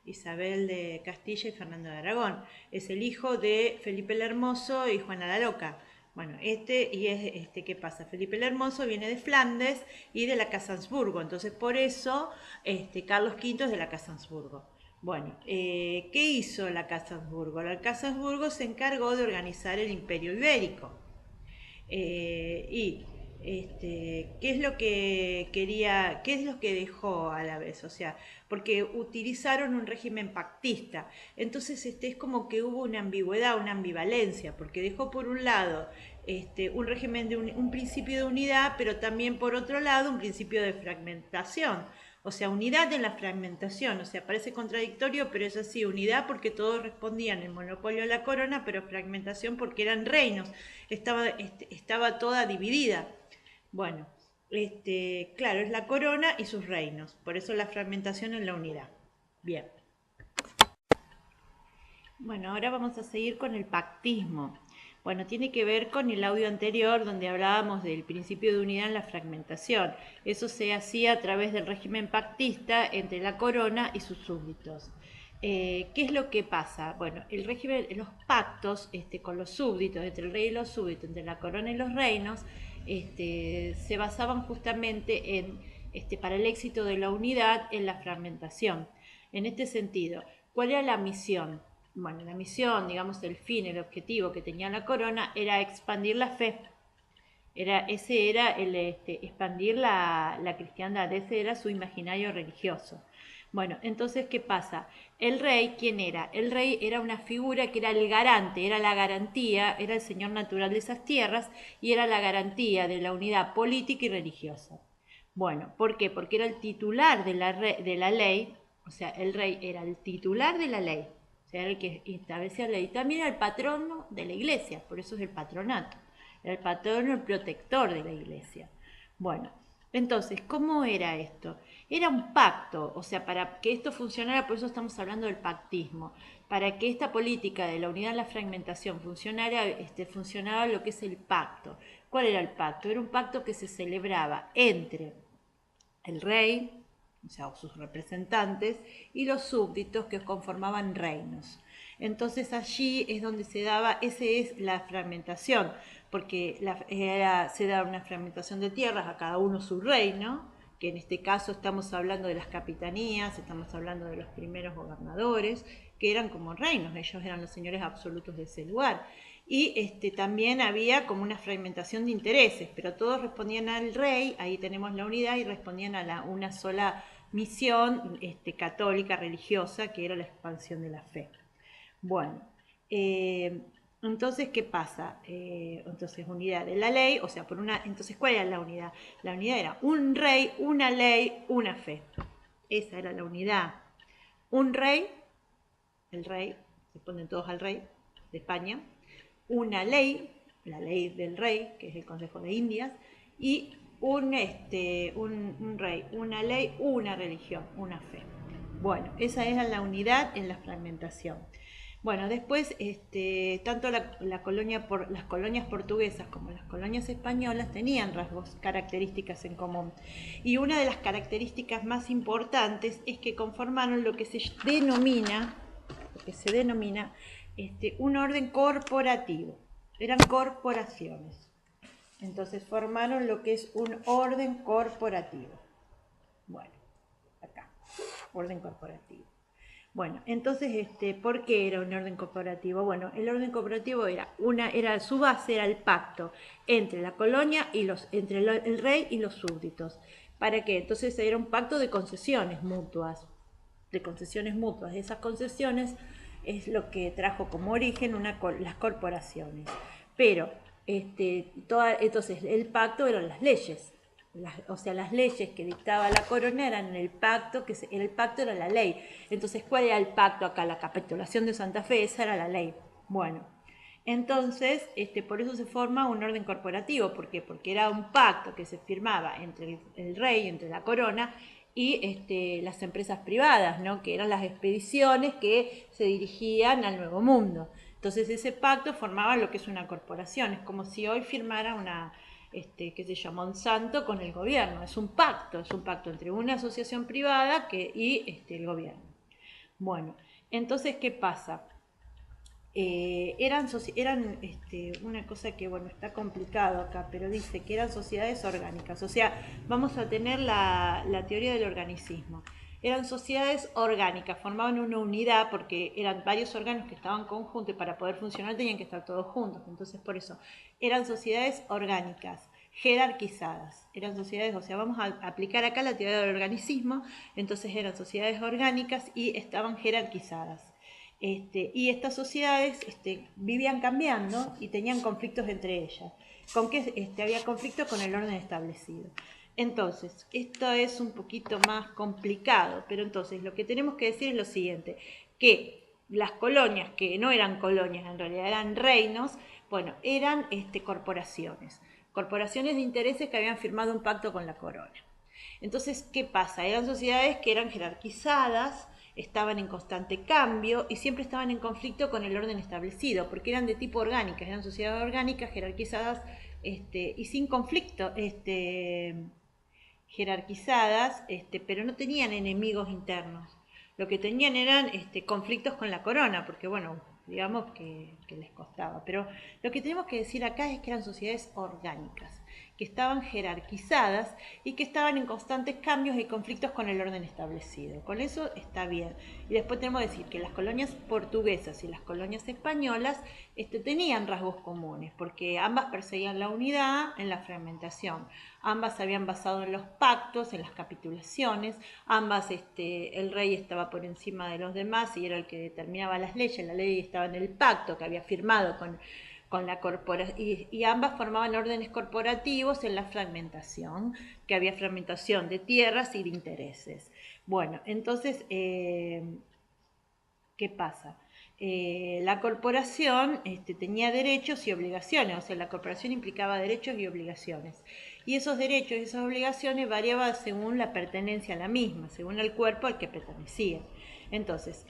Isabel de Castilla y Fernando de Aragón. Es el hijo de Felipe el Hermoso y Juana la Loca. Bueno, ¿qué pasa? Felipe el Hermoso viene de Flandes y de la Casa Habsburgo, entonces por eso Carlos V es de la Casa Habsburgo. Bueno, ¿qué hizo la Casa Habsburgo? La Casa Habsburgo se encargó de organizar el Imperio Ibérico. Y qué es lo que quería, qué es lo que dejó a la vez, o sea, porque utilizaron un régimen pactista, entonces es como que hubo una ambigüedad, una ambivalencia, porque dejó por un lado un régimen de un principio de unidad, pero también por otro lado un principio de fragmentación. O sea, unidad en la fragmentación, o sea, parece contradictorio, pero es así, unidad porque todos respondían el monopolio de la corona, pero fragmentación porque eran reinos, estaba toda dividida. Bueno, claro, es la corona y sus reinos, por eso la fragmentación en la unidad. Bien. Bueno, ahora vamos a seguir con el pactismo. Bueno, tiene que ver con el audio anterior donde hablábamos del principio de unidad en la fragmentación. Eso se hacía a través del régimen pactista entre la corona y sus súbditos. ¿Qué es lo que pasa? Bueno, el régimen, los pactos con los súbditos, entre el rey y los súbditos, entre la corona y los reinos, se basaban justamente para el éxito de la unidad en la fragmentación. En este sentido, ¿cuál era la misión? Bueno, la misión, digamos, el fin, el objetivo que tenía la corona era expandir la fe. Ese era expandir la cristiandad, ese era su imaginario religioso. Bueno, entonces, ¿qué pasa? El rey, ¿quién era? El rey era una figura que era el garante, era la garantía, era el señor natural de esas tierras y era la garantía de la unidad política y religiosa. Bueno, ¿por qué? Porque era el titular de la ley, o sea, el rey era el titular de la ley, o sea, era el que establecía la ley. También era el patrono de la iglesia, por eso es el patronato. Era el patrono, el protector de la iglesia. Bueno, entonces, ¿cómo era esto? Era un pacto, o sea, para que esto funcionara, por eso estamos hablando del pactismo, para que esta política de la unidad en la fragmentación funcionara, funcionaba lo que es el pacto. ¿Cuál era el pacto? Era un pacto que se celebraba entre el rey, o sea, sus representantes, y los súbditos que conformaban reinos. Entonces allí es donde se daba, esa es la fragmentación, porque se daba una fragmentación de tierras, a cada uno su reino, que en este caso estamos hablando de las capitanías, estamos hablando de los primeros gobernadores, que eran como reinos, ellos eran los señores absolutos de ese lugar. Y también había como una fragmentación de intereses, pero todos respondían al rey, ahí tenemos la unidad, y respondían a una sola misión católica, religiosa, que era la expansión de la fe. Bueno, entonces, ¿qué pasa? Entonces, unidad de la ley, o sea, entonces, ¿cuál era la unidad? La unidad era un rey, una ley, una fe. Esa era la unidad. Un rey, el rey, se ponen todos al rey de España, una ley, la ley del rey, que es el Consejo de Indias, y un rey, una ley, una religión, una fe. Bueno, esa era la unidad en la fragmentación. Bueno, después tanto las colonias portuguesas como las colonias españolas tenían rasgos, características en común. Y una de las características más importantes es que conformaron lo que se denomina un orden corporativo. Eran corporaciones. Entonces formaron lo que es un orden corporativo. Bueno, acá, orden corporativo. Bueno, entonces, ¿por qué era un orden corporativo? Bueno, el orden corporativo su base era el pacto entre la colonia y entre el rey y los súbditos. ¿Para qué? Entonces era un pacto de concesiones mutuas. Esas concesiones es lo que trajo como origen las corporaciones. Pero, entonces, el pacto eran las leyes. Las leyes que dictaba la corona eran el pacto, el pacto era la ley. Entonces, ¿cuál era el pacto acá? La capitulación de Santa Fe, esa era la ley. Bueno, entonces, por eso se forma un orden corporativo. ¿Por qué? Porque era un pacto que se firmaba entre el rey, entre la corona y las empresas privadas, ¿no? Que eran las expediciones que se dirigían al Nuevo Mundo. Entonces, ese pacto formaba lo que es una corporación. Es como si hoy firmara qué sé yo, Monsanto con el gobierno. Es un pacto entre una asociación privada y el gobierno. Bueno, entonces, ¿qué pasa? Eran una cosa que, bueno, está complicado acá, pero dice que eran sociedades orgánicas. O sea, vamos a tener la teoría del organicismo. Eran sociedades orgánicas, formaban una unidad porque eran varios órganos que estaban conjuntos y para poder funcionar tenían que estar todos juntos. Entonces, por eso, eran sociedades orgánicas, jerarquizadas. Eran sociedades, o sea, vamos a aplicar acá la teoría del organicismo. Entonces, eran sociedades orgánicas y estaban jerarquizadas. Y estas sociedades vivían cambiando y tenían conflictos entre ellas. ¿Con qué había conflictos? Con el orden establecido. Entonces, esto es un poquito más complicado, pero entonces lo que tenemos que decir es lo siguiente, que las colonias, que no eran colonias, en realidad eran reinos, bueno, eran corporaciones de intereses que habían firmado un pacto con la corona. Entonces, ¿qué pasa? Eran sociedades que eran jerarquizadas, estaban en constante cambio y siempre estaban en conflicto con el orden establecido, porque eran de tipo orgánicas, eran sociedades orgánicas, jerarquizadas y sin conflicto, jerarquizadas, pero no tenían enemigos internos. Lo que tenían eran conflictos con la corona, porque bueno, digamos que les costaba. Pero lo que tenemos que decir acá es que eran sociedades orgánicas, que estaban jerarquizadas y que estaban en constantes cambios y conflictos con el orden establecido. Con eso está bien. Y después tenemos que decir que las colonias portuguesas y las colonias españolas tenían rasgos comunes, porque ambas perseguían la unidad en la fragmentación. Ambas se habían basado en los pactos, en las capitulaciones, ambas el rey estaba por encima de los demás y era el que determinaba las leyes, la ley estaba en el pacto que había firmado con la corporación, y ambas formaban órdenes corporativos en la fragmentación, que había fragmentación de tierras y de intereses. Bueno, entonces, ¿qué pasa? La corporación tenía derechos y obligaciones, o sea, la corporación implicaba derechos y obligaciones. Y esos derechos y esas obligaciones variaban según la pertenencia a la misma, según el cuerpo al que pertenecía. Entonces,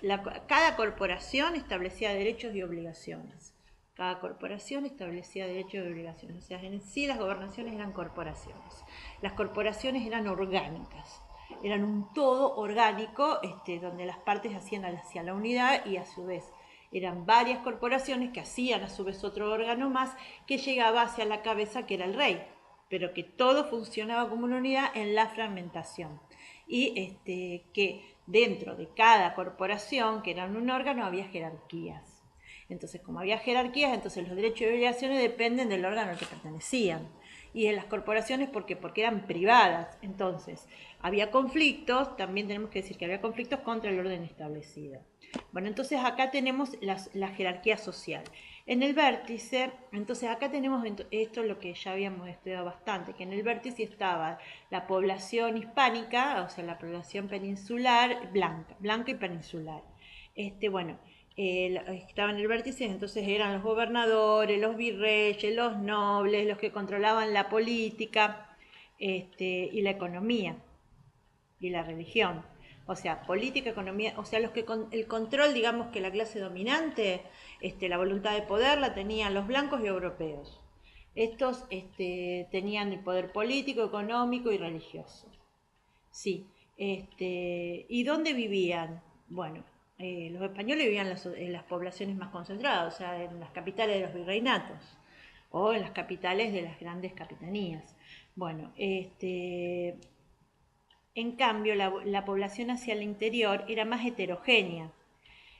cada corporación establecía derechos y obligaciones. Cada corporación establecía derechos y obligaciones. O sea, en sí las gobernaciones eran corporaciones. Las corporaciones eran orgánicas. Eran un todo orgánico donde las partes hacían hacia la unidad y a su vez eran varias corporaciones que hacían a su vez otro órgano más que llegaba hacia la cabeza que era el rey. pero que todo funcionaba como una unidad en la fragmentación. Y que dentro de cada corporación, que era un órgano, había jerarquías. Entonces, como había jerarquías, entonces los derechos y obligaciones dependen del órgano al que pertenecían. Y en las corporaciones, ¿por qué? Porque eran privadas. Entonces, había conflictos, también tenemos que decir que había conflictos contra el orden establecido. Bueno, entonces acá tenemos la jerarquía social. En el vértice, entonces acá tenemos esto lo que ya habíamos estudiado bastante, que en el vértice estaba la población hispánica, o sea, la población peninsular, blanca y peninsular. Bueno, estaba en el vértice, entonces eran los gobernadores, los virreyes, los nobles, los que controlaban la política, y la economía y la religión. O sea, política, economía, o sea, el control, digamos que la clase dominante, la voluntad de poder la tenían los blancos y europeos. Estos tenían el poder político, económico y religioso. Sí. ¿Y dónde vivían? Bueno, los españoles vivían en las poblaciones más concentradas, o sea, en las capitales de los virreinatos o en las capitales de las grandes capitanías. Bueno, en cambio, la población hacia el interior era más heterogénea.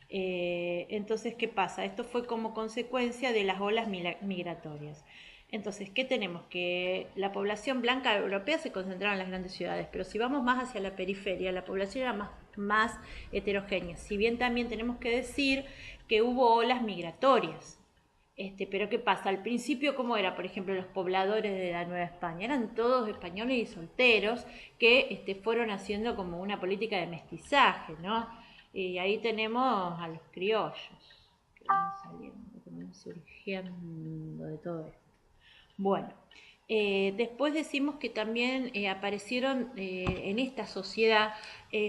Entonces, ¿qué pasa? Esto fue como consecuencia de las olas migratorias. Entonces, ¿qué tenemos? Que la población blanca europea se concentraba en las grandes ciudades, pero si vamos más hacia la periferia, la población era más heterogénea. Si bien también tenemos que decir que hubo olas migratorias. Pero ¿qué pasa? Al principio, ¿cómo era? Por ejemplo, los pobladores de la Nueva España. Eran todos españoles y solteros que fueron haciendo como una política de mestizaje, ¿no? Y ahí tenemos a los criollos, que van saliendo, que van surgiendo de todo esto. Bueno, después decimos que también aparecieron en esta sociedad,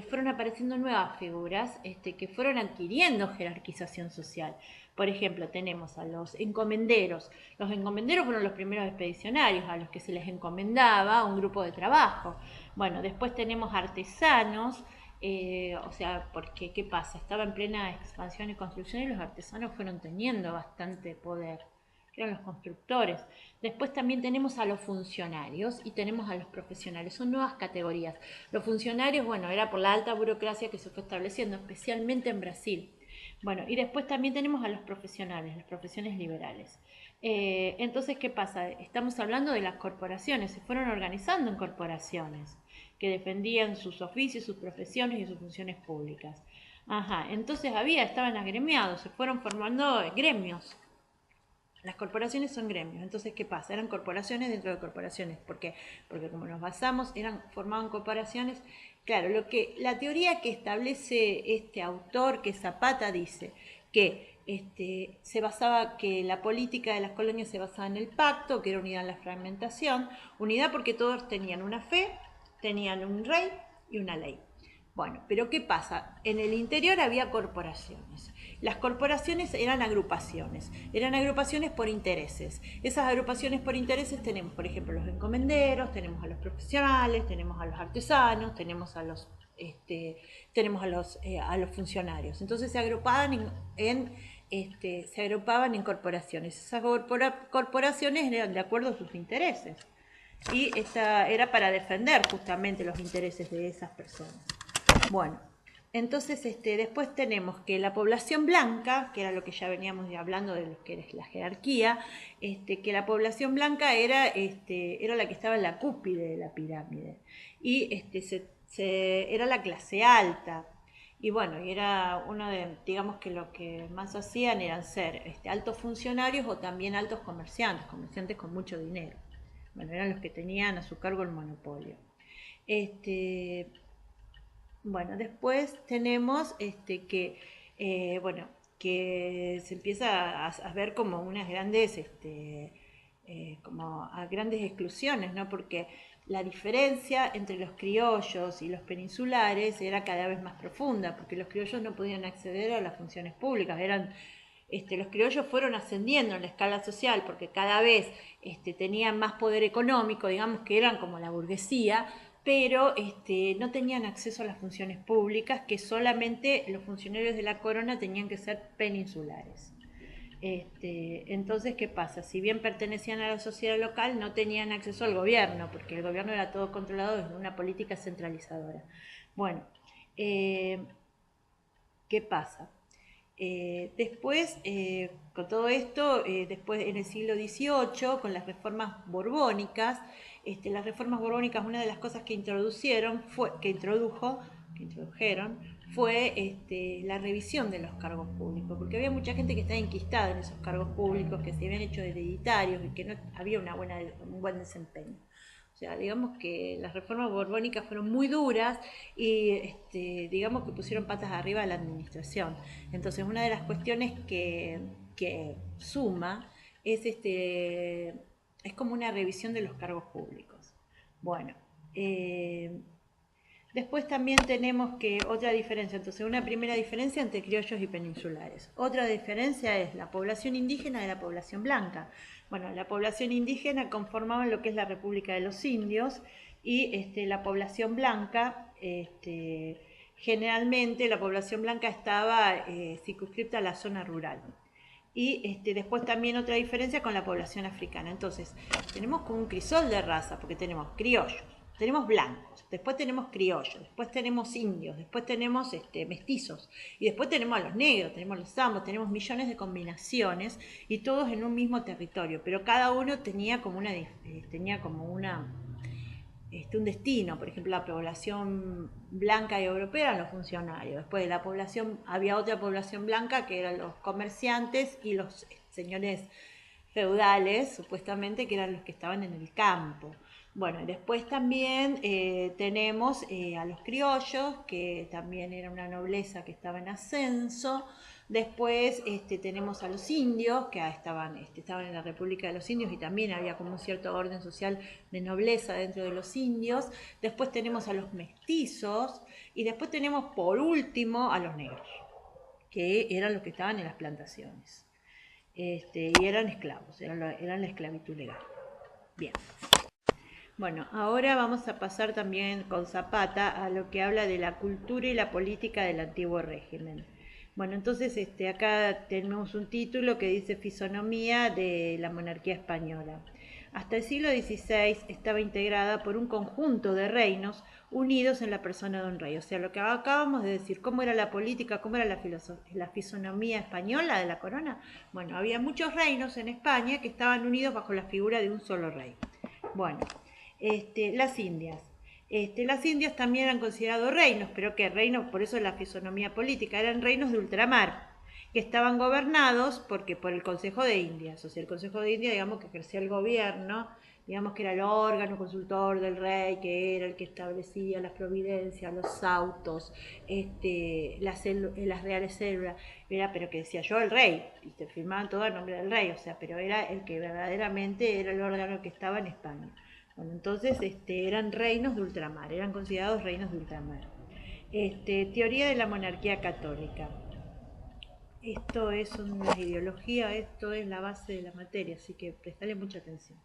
fueron apareciendo nuevas figuras que fueron adquiriendo jerarquización social. Por ejemplo, tenemos a los encomenderos. Los encomenderos fueron los primeros expedicionarios a los que se les encomendaba un grupo de trabajo. Bueno, después tenemos artesanos, o sea, porque ¿qué pasa? Estaba en plena expansión y construcción y los artesanos fueron teniendo bastante poder, que eran los constructores. Después también tenemos a los funcionarios y tenemos a los profesionales, son nuevas categorías. Los funcionarios, bueno, era por la alta burocracia que se fue estableciendo, especialmente en Brasil. Bueno, y después también tenemos a los profesionales, las profesiones liberales. Entonces, ¿qué pasa? Estamos hablando de las corporaciones, se fueron organizando en corporaciones que defendían sus oficios, sus profesiones y sus funciones públicas. Ajá, entonces estaban agremiados, se fueron formando gremios. Las corporaciones son gremios, entonces ¿qué pasa? Eran corporaciones dentro de corporaciones. ¿Por qué? Porque como nos basamos, formaban corporaciones. Claro, la teoría que establece este autor, que Zapata, dice que que la política de las colonias se basaba en el pacto, que era unidad en la fragmentación, unidad porque todos tenían una fe, tenían un rey y una ley. Bueno, pero ¿qué pasa? En el interior había corporaciones. Las corporaciones eran agrupaciones por intereses. Esas agrupaciones por intereses tenemos, por ejemplo, los encomenderos, tenemos a los profesionales, tenemos a los artesanos, tenemos a los funcionarios. Entonces se agrupaban en corporaciones. Esas corporaciones eran de acuerdo a sus intereses. Y esta era para defender justamente los intereses de esas personas. Bueno, entonces después tenemos que la población blanca, que era lo que ya veníamos hablando de lo que es la jerarquía, que la población blanca era la que estaba en la cúspide de la pirámide y era la clase alta. Y bueno, y era digamos que lo que más hacían eran ser altos funcionarios o también altos comerciantes con mucho dinero. Bueno, eran los que tenían a su cargo el monopolio. Bueno, después tenemos que se empieza a ver como unas grandes, como a grandes exclusiones, ¿no? Porque la diferencia entre los criollos y los peninsulares era cada vez más profunda, porque los criollos no podían acceder a las funciones públicas, los criollos fueron ascendiendo en la escala social porque cada vez tenían más poder económico, digamos que eran como la burguesía, pero no tenían acceso a las funciones públicas, que solamente los funcionarios de la corona tenían que ser peninsulares. Entonces, ¿qué pasa? Si bien pertenecían a la sociedad local, no tenían acceso al gobierno, porque el gobierno era todo controlado desde una política centralizadora. Bueno, eh, ¿qué pasa? Después, con todo esto, después en el siglo XVIII, con las reformas borbónicas, las reformas borbónicas, una de las cosas que introdujeron, fue la revisión de los cargos públicos, porque había mucha gente que estaba enquistada en esos cargos públicos, que se habían hecho hereditarios y que no había un buen desempeño. O sea, digamos que las reformas borbónicas fueron muy duras y digamos que pusieron patas arriba a la administración. Entonces, una de las cuestiones que suma es como una revisión de los cargos públicos. Bueno, eh, después también tenemos que otra diferencia, entonces una primera diferencia entre criollos y peninsulares. Otra diferencia es la población indígena de la población blanca. Bueno, la población indígena conformaba lo que es la República de los Indios y la población blanca, generalmente la población blanca estaba circunscripta a la zona rural. Y después también otra diferencia con la población africana. Entonces, tenemos como un crisol de raza, porque tenemos criollos, tenemos blancos, después tenemos criollos, después tenemos indios, después tenemos mestizos, y después tenemos a los negros, tenemos los zambos, tenemos millones de combinaciones, y todos en un mismo territorio, pero cada uno tenía como un destino. Por ejemplo, la población blanca y europea eran los funcionarios. Después de la población había otra población blanca que eran los comerciantes y los señores feudales, supuestamente, que eran los que estaban en el campo. Bueno, después también tenemos a los criollos, que también era una nobleza que estaba en ascenso. Después tenemos a los indios, que estaban en la República de los Indios y también había como un cierto orden social de nobleza dentro de los indios. Después tenemos a los mestizos y después tenemos por último a los negros, que eran los que estaban en las plantaciones. Y eran esclavos, eran la esclavitud legal. Bien. Bueno, ahora vamos a pasar también con Zapata a lo que habla de la cultura y la política del antiguo régimen. Bueno, entonces acá tenemos un título que dice Fisonomía de la monarquía española. Hasta el siglo XVI estaba integrada por un conjunto de reinos unidos en la persona de un rey. O sea, lo que acabamos de decir, cómo era la política, cómo era la fisonomía española de la corona. Bueno, había muchos reinos en España que estaban unidos bajo la figura de un solo rey. Bueno, las Indias. Las Indias también eran considerados reinos, pero que reinos, por eso la fisonomía política, eran reinos de ultramar, que estaban gobernados por el Consejo de Indias. O sea, el Consejo de Indias, digamos, que ejercía el gobierno, digamos que era el órgano consultor del rey, que era el que establecía las providencias, los autos, las reales células, pero que decía yo el rey, y se firmaban todo a nombre del rey, o sea, pero era el que verdaderamente era el órgano que estaba en España. Bueno, entonces eran reinos de ultramar, eran considerados reinos de ultramar. Teoría de la monarquía católica. Esto es una ideología, esto es la base de la materia, así que prestale mucha atención.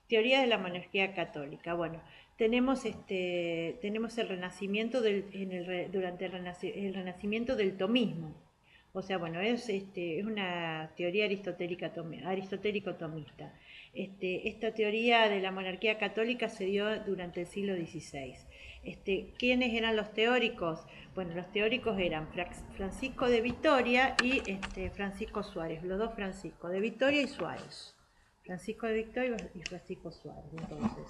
Teoría de la monarquía católica. Bueno, tenemos el renacimiento durante el renacimiento del tomismo. O sea, bueno, es una teoría aristotélico-tomista. Esta teoría de la monarquía católica se dio durante el siglo XVI. ¿Quiénes eran los teóricos? Bueno, los teóricos eran Francisco de Vitoria y Francisco Suárez, los dos Francisco, de Vitoria y Suárez. Francisco de Vitoria y Francisco Suárez. Entonces,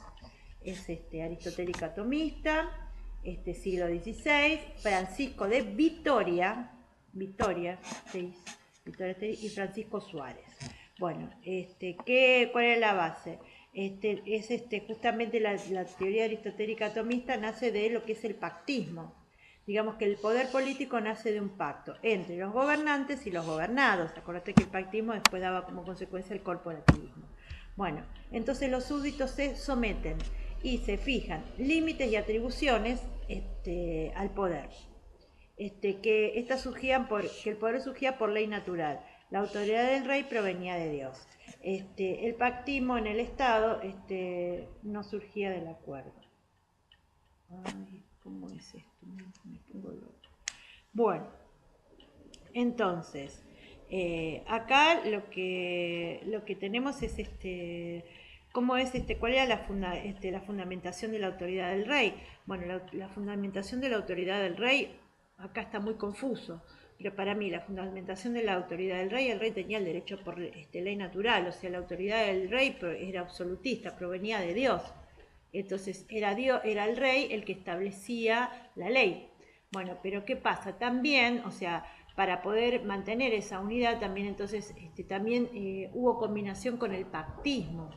es aristotélico atomista, siglo XVI, Francisco de Vitoria, sí, y Francisco Suárez. Bueno, ¿cuál es la base? Justamente la teoría aristotélica atomista nace de lo que es el pactismo. Digamos que el poder político nace de un pacto entre los gobernantes y los gobernados. Acuérdate que el pactismo después daba como consecuencia el corporativismo. Bueno, entonces los súbditos se someten y se fijan límites y atribuciones al poder. Que el poder surgía por ley natural. La autoridad del rey provenía de Dios. El pactismo en el Estado no surgía del acuerdo. Ay, ¿cómo es esto? Me pongo loco. Bueno, entonces, Acá lo que tenemos es ¿cómo es cuál era la fundamentación de la autoridad del rey? Bueno, la fundamentación de la autoridad del rey acá está muy confuso, pero para mí la fundamentación de la autoridad del rey, el rey tenía el derecho por ley natural, o sea, la autoridad del rey era absolutista, provenía de Dios. Entonces era Dios, era el rey el que establecía la ley. Bueno, pero ¿qué pasa? También, o sea, para poder mantener esa unidad también entonces también hubo combinación con el pactismo.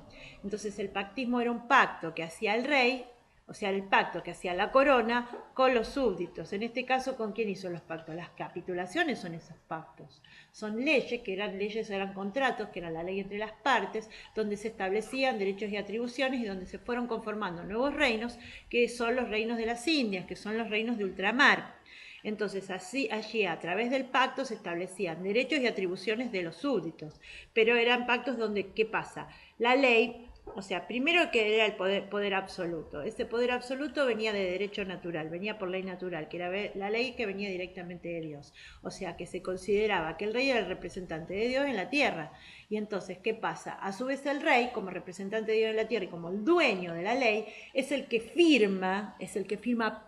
Entonces el pactismo era un pacto que hacía el rey, o sea, el pacto que hacía la corona con los súbditos. En este caso, ¿con quién hizo los pactos? Las capitulaciones son esos pactos. Son leyes, eran contratos, que era la ley entre las partes, donde se establecían derechos y atribuciones y donde se fueron conformando nuevos reinos, que son los reinos de las Indias, que son los reinos de ultramar. Entonces, allí a través del pacto se establecían derechos y atribuciones de los súbditos, pero eran pactos donde, ¿qué pasa? La ley, o sea, primero que era el poder absoluto. Ese poder absoluto venía de derecho natural, venía por ley natural, que era la ley que venía directamente de Dios. O sea, que se consideraba que el rey era el representante de Dios en la tierra. Y entonces, ¿qué pasa? A su vez el rey, como representante de Dios en la tierra y como el dueño de la ley, es el que firma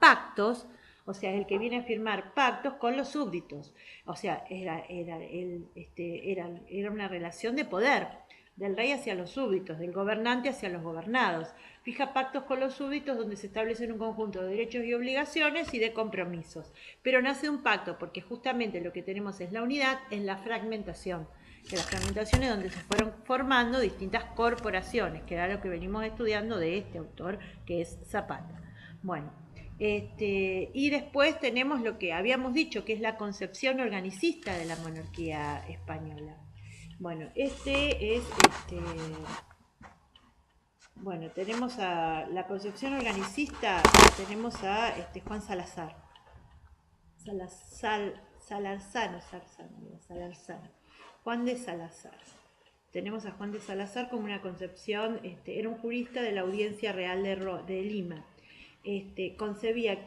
pactos. O sea, es el que viene a firmar pactos con los súbditos. O sea, era una relación de poder del rey hacia los súbditos, del gobernante hacia los gobernados. Fija pactos con los súbditos donde se establecen un conjunto de derechos y obligaciones y de compromisos. Pero nace un pacto porque justamente lo que tenemos es la unidad en la fragmentación. Que la fragmentación es donde se fueron formando distintas corporaciones, que era lo que venimos estudiando de este autor, que es Zapata. Bueno, y después tenemos lo que habíamos dicho, que es la concepción organicista de la monarquía española. Bueno, bueno, tenemos a la concepción organicista, tenemos a Juan Salazar. Salarzano. Juan de Salazar. Tenemos a Juan de Salazar como una concepción, era un jurista de la Audiencia Real de Lima. Concebía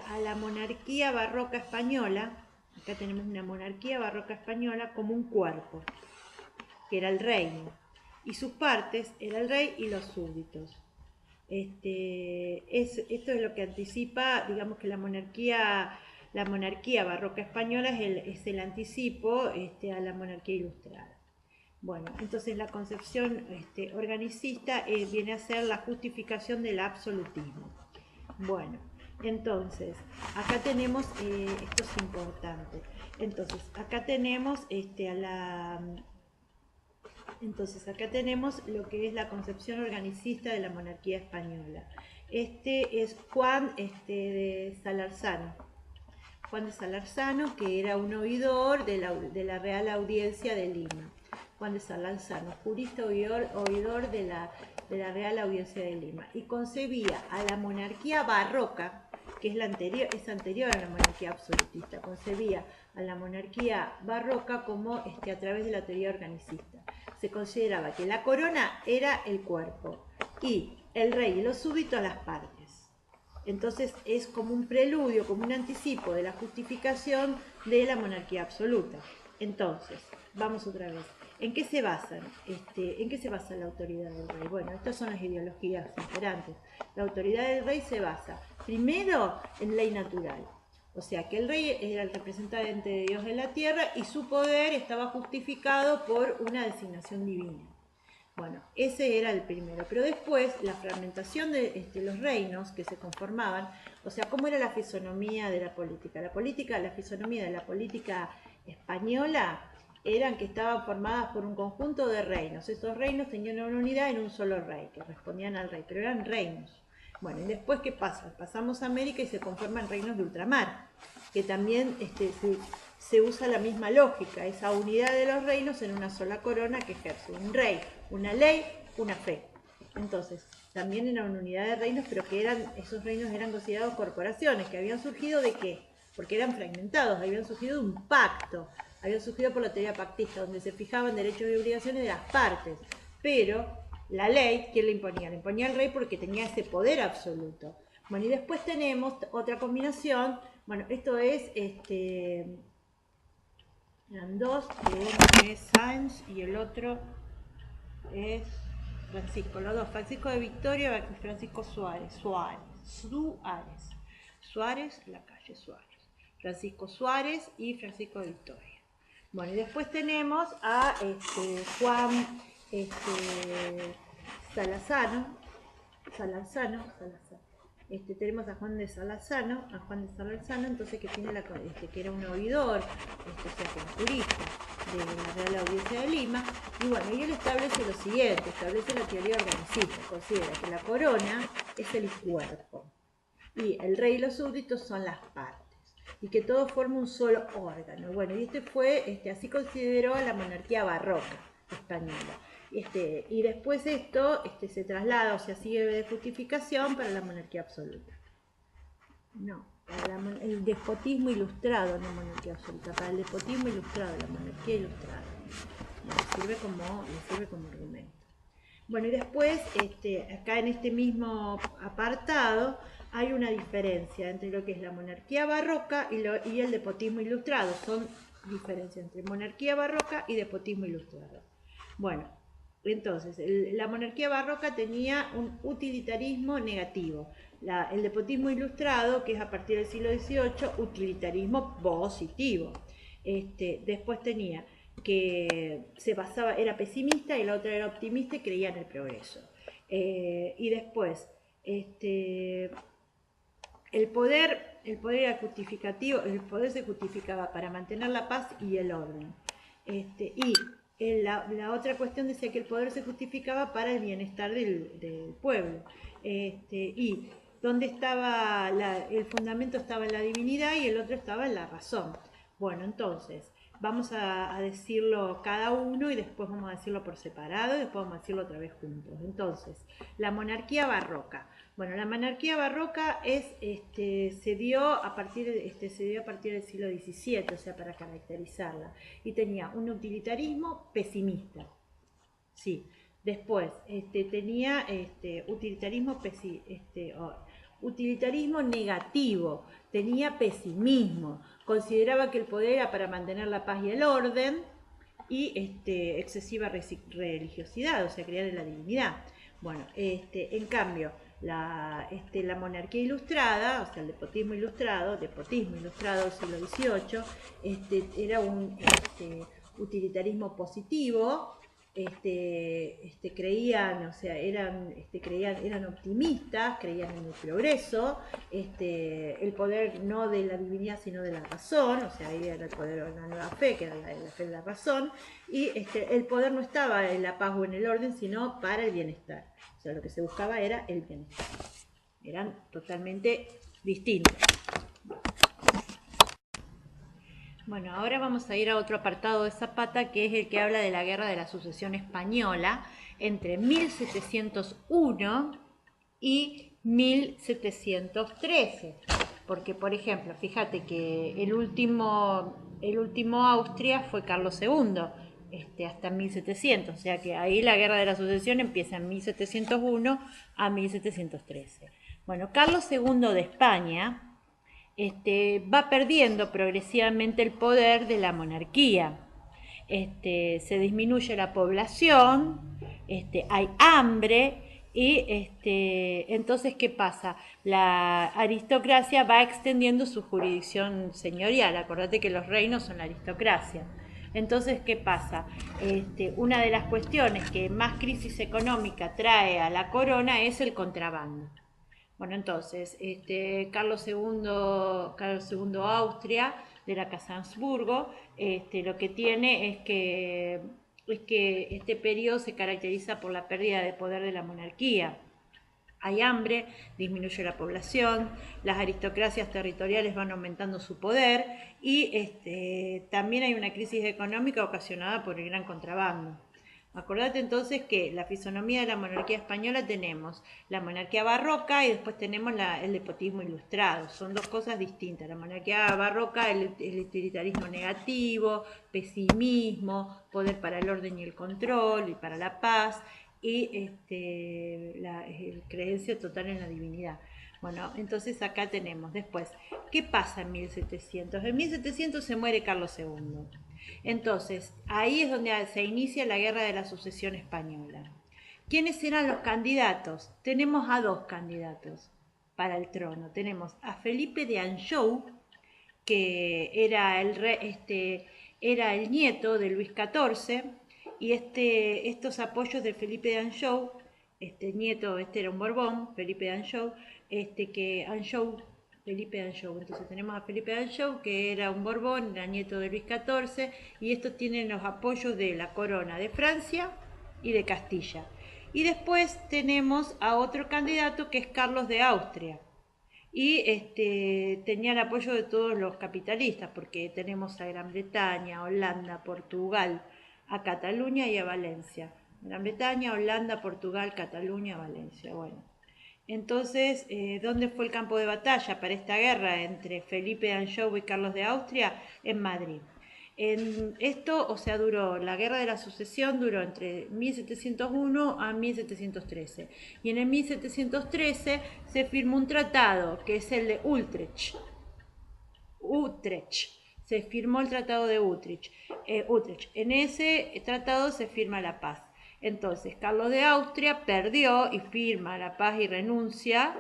a la monarquía barroca española, acá tenemos una monarquía barroca española como un cuerpo, que era el reino, y sus partes era el rey y los súbditos. Esto es lo que anticipa, digamos que la monarquía barroca española es el anticipo a la monarquía ilustrada. Bueno, entonces la concepción organicista viene a ser la justificación del absolutismo. Bueno, entonces, acá tenemos, esto es importante, entonces, acá tenemos acá tenemos lo que es la concepción organicista de la monarquía española. Es Juan de Salarzano. Juan de Salarzano, que era un oidor de la Real Audiencia de Lima. Juan de Salarzano, jurista oidor de la Real Audiencia de Lima, y concebía a la monarquía barroca, que es anterior a la monarquía absolutista, concebía a la monarquía barroca como a través de la teoría organicista. Se consideraba que la corona era el cuerpo y el rey y los súbditos las partes. Entonces es como un preludio, como un anticipo de la justificación de la monarquía absoluta. Entonces, vamos otra vez. ¿En qué se basan? ¿En qué se basa la autoridad del rey? Bueno, estas son las ideologías imperantes. La autoridad del rey se basa, primero, en ley natural. O sea, que el rey era el representante de Dios en la tierra y su poder estaba justificado por una designación divina. Bueno, ese era el primero. Pero después, la fragmentación de los reinos que se conformaban, o sea, ¿cómo era la fisonomía de la política? La fisonomía de la política española eran que estaban formadas por un conjunto de reinos. Esos reinos tenían una unidad en un solo rey, que respondían al rey, pero eran reinos. Bueno, y después, ¿qué pasa? Pasamos a América y se conforman reinos de ultramar, que también se usa la misma lógica, esa unidad de los reinos en una sola corona que ejerce un rey, una ley, una fe. Entonces, también era una unidad de reinos, pero que esos reinos eran considerados corporaciones, que habían surgido ¿de qué? Porque eran fragmentados, habían surgido de un pacto, habían surgido por la teoría pactista, donde se fijaban derechos y obligaciones de las partes, pero la ley, ¿quién la imponía? La imponía el rey porque tenía ese poder absoluto. Bueno, y después tenemos otra combinación, bueno, esto es Eran dos, que uno es Sáenz y el otro es Francisco, los dos, Francisco de Victoria y Francisco Suárez, la calle Suárez, Francisco Suárez y Francisco de Victoria. Bueno, y después tenemos a Juan Salarzano. Tenemos a Juan de Salarzano, entonces que tiene que era un oidor, o sea, que era jurista de la Real Audiencia de Lima, y bueno, y él establece lo siguiente, establece la teoría organicista, considera que la corona es el cuerpo, y el rey y los súbditos son las partes, y que todo forma un solo órgano. Bueno, y así consideró la monarquía barroca española. Y después esto se traslada, o sea, sigue de justificación para la monarquía absoluta. No, para el despotismo ilustrado, no monarquía absoluta, para el despotismo ilustrado, la monarquía ilustrada. Le sirve como argumento. Bueno, y después, acá en este mismo apartado, hay una diferencia entre lo que es la monarquía barroca y el despotismo ilustrado. Son diferencias entre monarquía barroca y despotismo ilustrado. Bueno, entonces, la monarquía barroca tenía un utilitarismo negativo. El despotismo ilustrado, que es a partir del siglo XVIII, utilitarismo positivo. Después tenía que era pesimista y la otra era optimista y creía en el progreso. Y después, el poder era justificativo, el poder se justificaba para mantener la paz y el orden. La otra cuestión decía que el poder se justificaba para el bienestar del pueblo. Y donde estaba el fundamento estaba en la divinidad y el otro estaba en la razón. Bueno, entonces, vamos a decirlo cada uno y después vamos a decirlo por separado y después vamos a decirlo otra vez juntos. Entonces, la monarquía barroca. Bueno, la monarquía barroca se dio a partir del siglo XVII, o sea, para caracterizarla. Y tenía un utilitarismo pesimista. Sí. Después, tenía utilitarismo negativo, tenía pesimismo, consideraba que el poder era para mantener la paz y el orden y excesiva religiosidad, o sea, creer en la divinidad. Bueno, en cambio, la monarquía ilustrada, o sea, el despotismo ilustrado del siglo XVIII, era un utilitarismo positivo. Creían, o sea, eran optimistas, creían en el progreso, el poder no de la divinidad sino de la razón, o sea, ahí era el poder de la nueva fe, que era la fe de la razón, y el poder no estaba en la paz o en el orden, sino para el bienestar, o sea, lo que se buscaba era el bienestar, eran totalmente distintos. Bueno, ahora vamos a ir a otro apartado de Zapata, que es el que habla de la Guerra de la Sucesión Española entre 1701 y 1713. Porque, por ejemplo, fíjate que el último Austria fue Carlos II, hasta 1700. O sea que ahí la Guerra de la Sucesión empieza en 1701 a 1713. Bueno, Carlos II de España va perdiendo progresivamente el poder de la monarquía. Se disminuye la población, hay hambre y entonces, ¿qué pasa? La aristocracia va extendiendo su jurisdicción señorial. Acordate que los reinos son la aristocracia. Entonces, ¿qué pasa? Una de las cuestiones que más crisis económica trae a la corona es el contrabando. Bueno, entonces, Carlos II Austria, de la Casa Habsburgo, lo que tiene es que este periodo se caracteriza por la pérdida de poder de la monarquía. Hay hambre, disminuye la población, las aristocracias territoriales van aumentando su poder y también hay una crisis económica ocasionada por el gran contrabando. Acordate entonces que la fisonomía de la monarquía española tenemos la monarquía barroca y después tenemos el despotismo ilustrado. Son dos cosas distintas. La monarquía barroca, el utilitarismo negativo, pesimismo, poder para el orden y el control y para la paz y la creencia total en la divinidad. Bueno, entonces acá tenemos después, ¿qué pasa en 1700? En 1700 se muere Carlos II. Entonces, ahí es donde se inicia la Guerra de la Sucesión Española. ¿Quiénes eran los candidatos? Tenemos a dos candidatos para el trono. Tenemos a Felipe de Anjou, que era era el nieto de Luis XIV, y estos apoyos de Felipe de Anjou, este era un Borbón, Felipe de Anjou, Felipe de Anjou. Entonces tenemos a Felipe de Anjou, que era un Borbón, era nieto de Luis XIV, y estos tienen los apoyos de la corona de Francia y de Castilla. Y después tenemos a otro candidato que es Carlos de Austria. Y tenía el apoyo de todos los capitalistas, porque tenemos a Gran Bretaña, a Holanda, Portugal, a Cataluña y a Valencia. Gran Bretaña, Holanda, Portugal, Cataluña, Valencia. Bueno, entonces, ¿dónde fue el campo de batalla para esta guerra entre Felipe de Anjou y Carlos de Austria? En Madrid. Duró, la Guerra de la Sucesión duró entre 1701 a 1713. Y en el 1713 se firmó un tratado, que es el de Utrecht. Se firmó el tratado de Utrecht. En ese tratado se firma la paz. Entonces, Carlos de Austria perdió y firma la paz y renuncia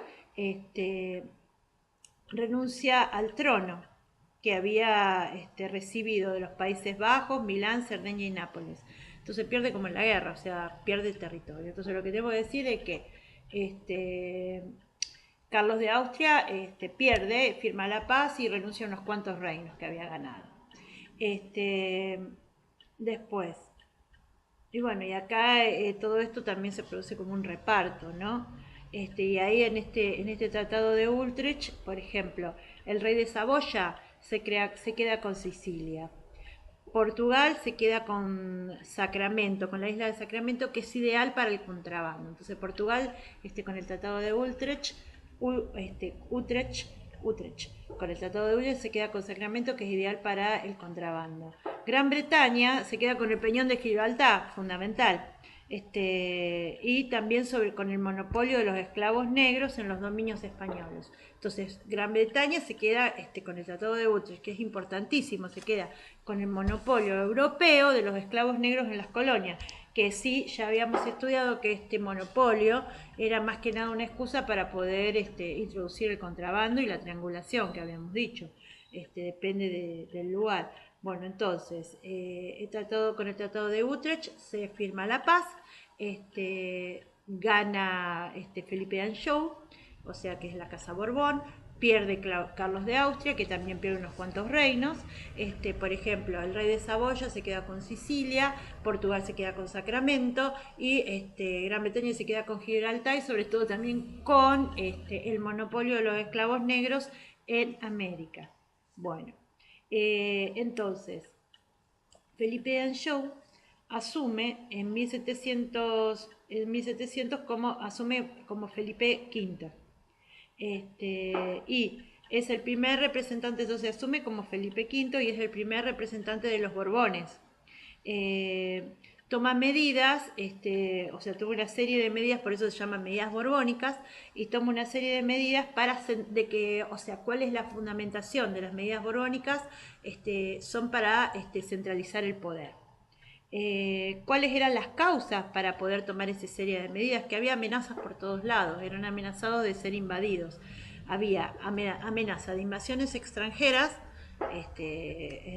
al trono que había recibido de los Países Bajos, Milán, Cerdeña y Nápoles. Entonces pierde como en la guerra, o sea, pierde territorio. Entonces lo que tengo que decir es que Carlos de Austria pierde, firma la paz y renuncia a unos cuantos reinos que había ganado. Después, y bueno, y acá todo esto también se produce como un reparto, ¿no? Y ahí en este tratado de Utrecht, por ejemplo, el rey de Saboya se queda con Sicilia. Portugal se queda con Sacramento, con la isla de Sacramento, que es ideal para el contrabando. Entonces Portugal, con el tratado de Utrecht, con el tratado de Utrecht se queda con Sacramento, que es ideal para el contrabando. Gran Bretaña se queda con el Peñón de Gibraltar, fundamental. Y también con el monopolio de los esclavos negros en los dominios españoles. Entonces, Gran Bretaña se queda con el Tratado de Utrecht, que es importantísimo, se queda con el monopolio europeo de los esclavos negros en las colonias, que sí, ya habíamos estudiado que este monopolio era más que nada una excusa para poder introducir el contrabando y la triangulación, que habíamos dicho, depende del lugar. Bueno, entonces, con el Tratado de Utrecht se firma la paz, gana Felipe de Anjou, o sea que es la Casa Borbón, pierde Carlos de Austria, que también pierde unos cuantos reinos. Por ejemplo, el rey de Saboya se queda con Sicilia, Portugal se queda con Sacramento y Gran Bretaña se queda con Gibraltar y sobre todo también con el monopolio de los esclavos negros en América. Bueno, entonces, Felipe de Anjou asume en 1700 asume como Felipe V. Y es el primer representante, entonces asume como Felipe V y es el primer representante de los Borbones. Toma medidas, toma una serie de medidas, por eso se llaman medidas borbónicas, y toma una serie de medidas ¿cuál es la fundamentación de las medidas borbónicas? Son para centralizar el poder. ¿Cuáles eran las causas para poder tomar esa serie de medidas? Que había amenazas por todos lados, eran amenazados de ser invadidos. Había amenaza de invasiones extranjeras,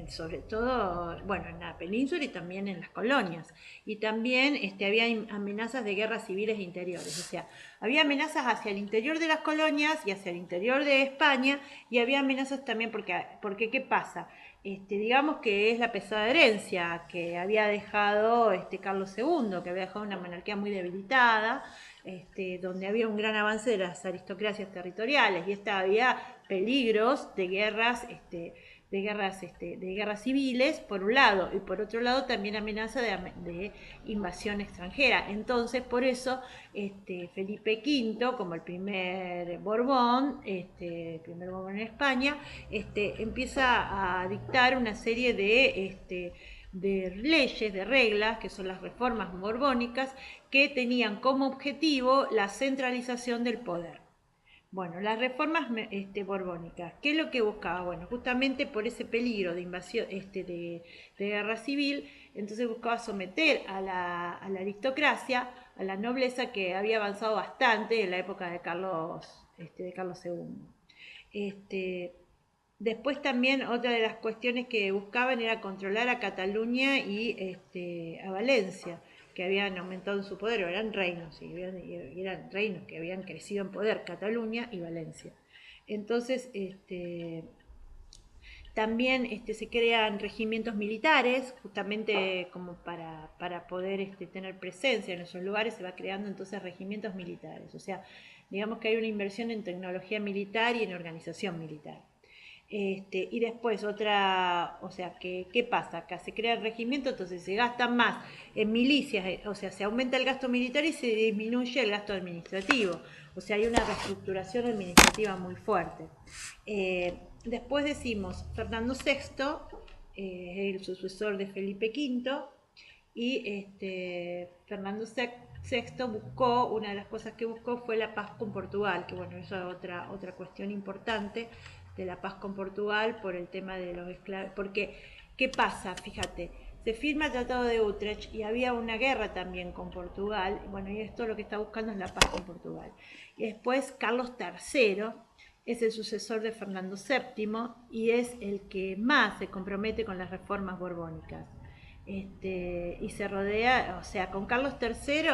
sobre todo, bueno, en la península y también en las colonias. Y también había amenazas de guerras civiles interiores, o sea, había amenazas hacia el interior de las colonias y hacia el interior de España, y había amenazas también porque ¿qué pasa? Digamos que es la pesada herencia que había dejado Carlos II, que había dejado una monarquía muy debilitada, donde había un gran avance de las aristocracias territoriales y había peligros de guerras, de guerras civiles por un lado, y por otro lado también amenaza de invasión extranjera. Entonces, por eso Felipe V, como el primer Borbón, en España, empieza a dictar una serie de leyes, de reglas, que son las reformas borbónicas, que tenían como objetivo la centralización del poder. Bueno, las reformas borbónicas, ¿qué es lo que buscaba? Bueno, justamente por ese peligro de invasión, de guerra civil, entonces buscaba someter a la aristocracia, a la nobleza que había avanzado bastante en la época de Carlos II. Después también otra de las cuestiones que buscaban era controlar a Cataluña y a Valencia, que habían aumentado en su poder, eran reinos, y eran reinos que habían crecido en poder, Cataluña y Valencia. Entonces, también se crean regimientos militares, justamente como para poder poder presencia en esos lugares, se va creando entonces regimientos militares. O sea, digamos que hay una inversión en tecnología militar y en organización militar. Y después otra, o sea, ¿qué pasa? Acá se crea el regimiento, entonces se gasta más en milicias, o sea, se aumenta el gasto militar y se disminuye el gasto administrativo. O sea, hay una reestructuración administrativa muy fuerte. Después decimos, Fernando VI, el sucesor de Felipe V, y Fernando VI buscó, una de las cosas que buscó fue la paz con Portugal, que bueno, eso es otra cuestión importante de la paz con Portugal por el tema de los esclavos, porque ¿qué pasa? Fíjate, se firma el Tratado de Utrecht y había una guerra también con Portugal, bueno, y esto lo que está buscando es la paz con Portugal. Y después Carlos III es el sucesor de Fernando VII y es el que más se compromete con las reformas borbónicas. Y se rodea, o sea, con Carlos III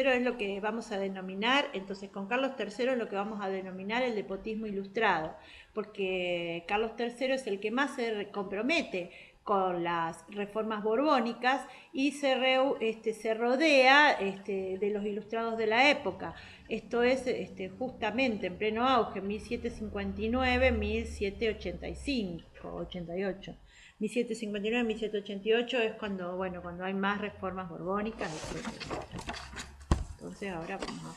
es lo que vamos a denominar, entonces con Carlos III es lo que vamos a denominar el despotismo ilustrado, porque Carlos III es el que más se compromete con las reformas borbónicas y se rodea de los ilustrados de la época. Esto es justamente en pleno auge, 1759, 1785, 88. 1759, 1788 es cuando hay más reformas borbónicas, etc. Entonces ahora vamos a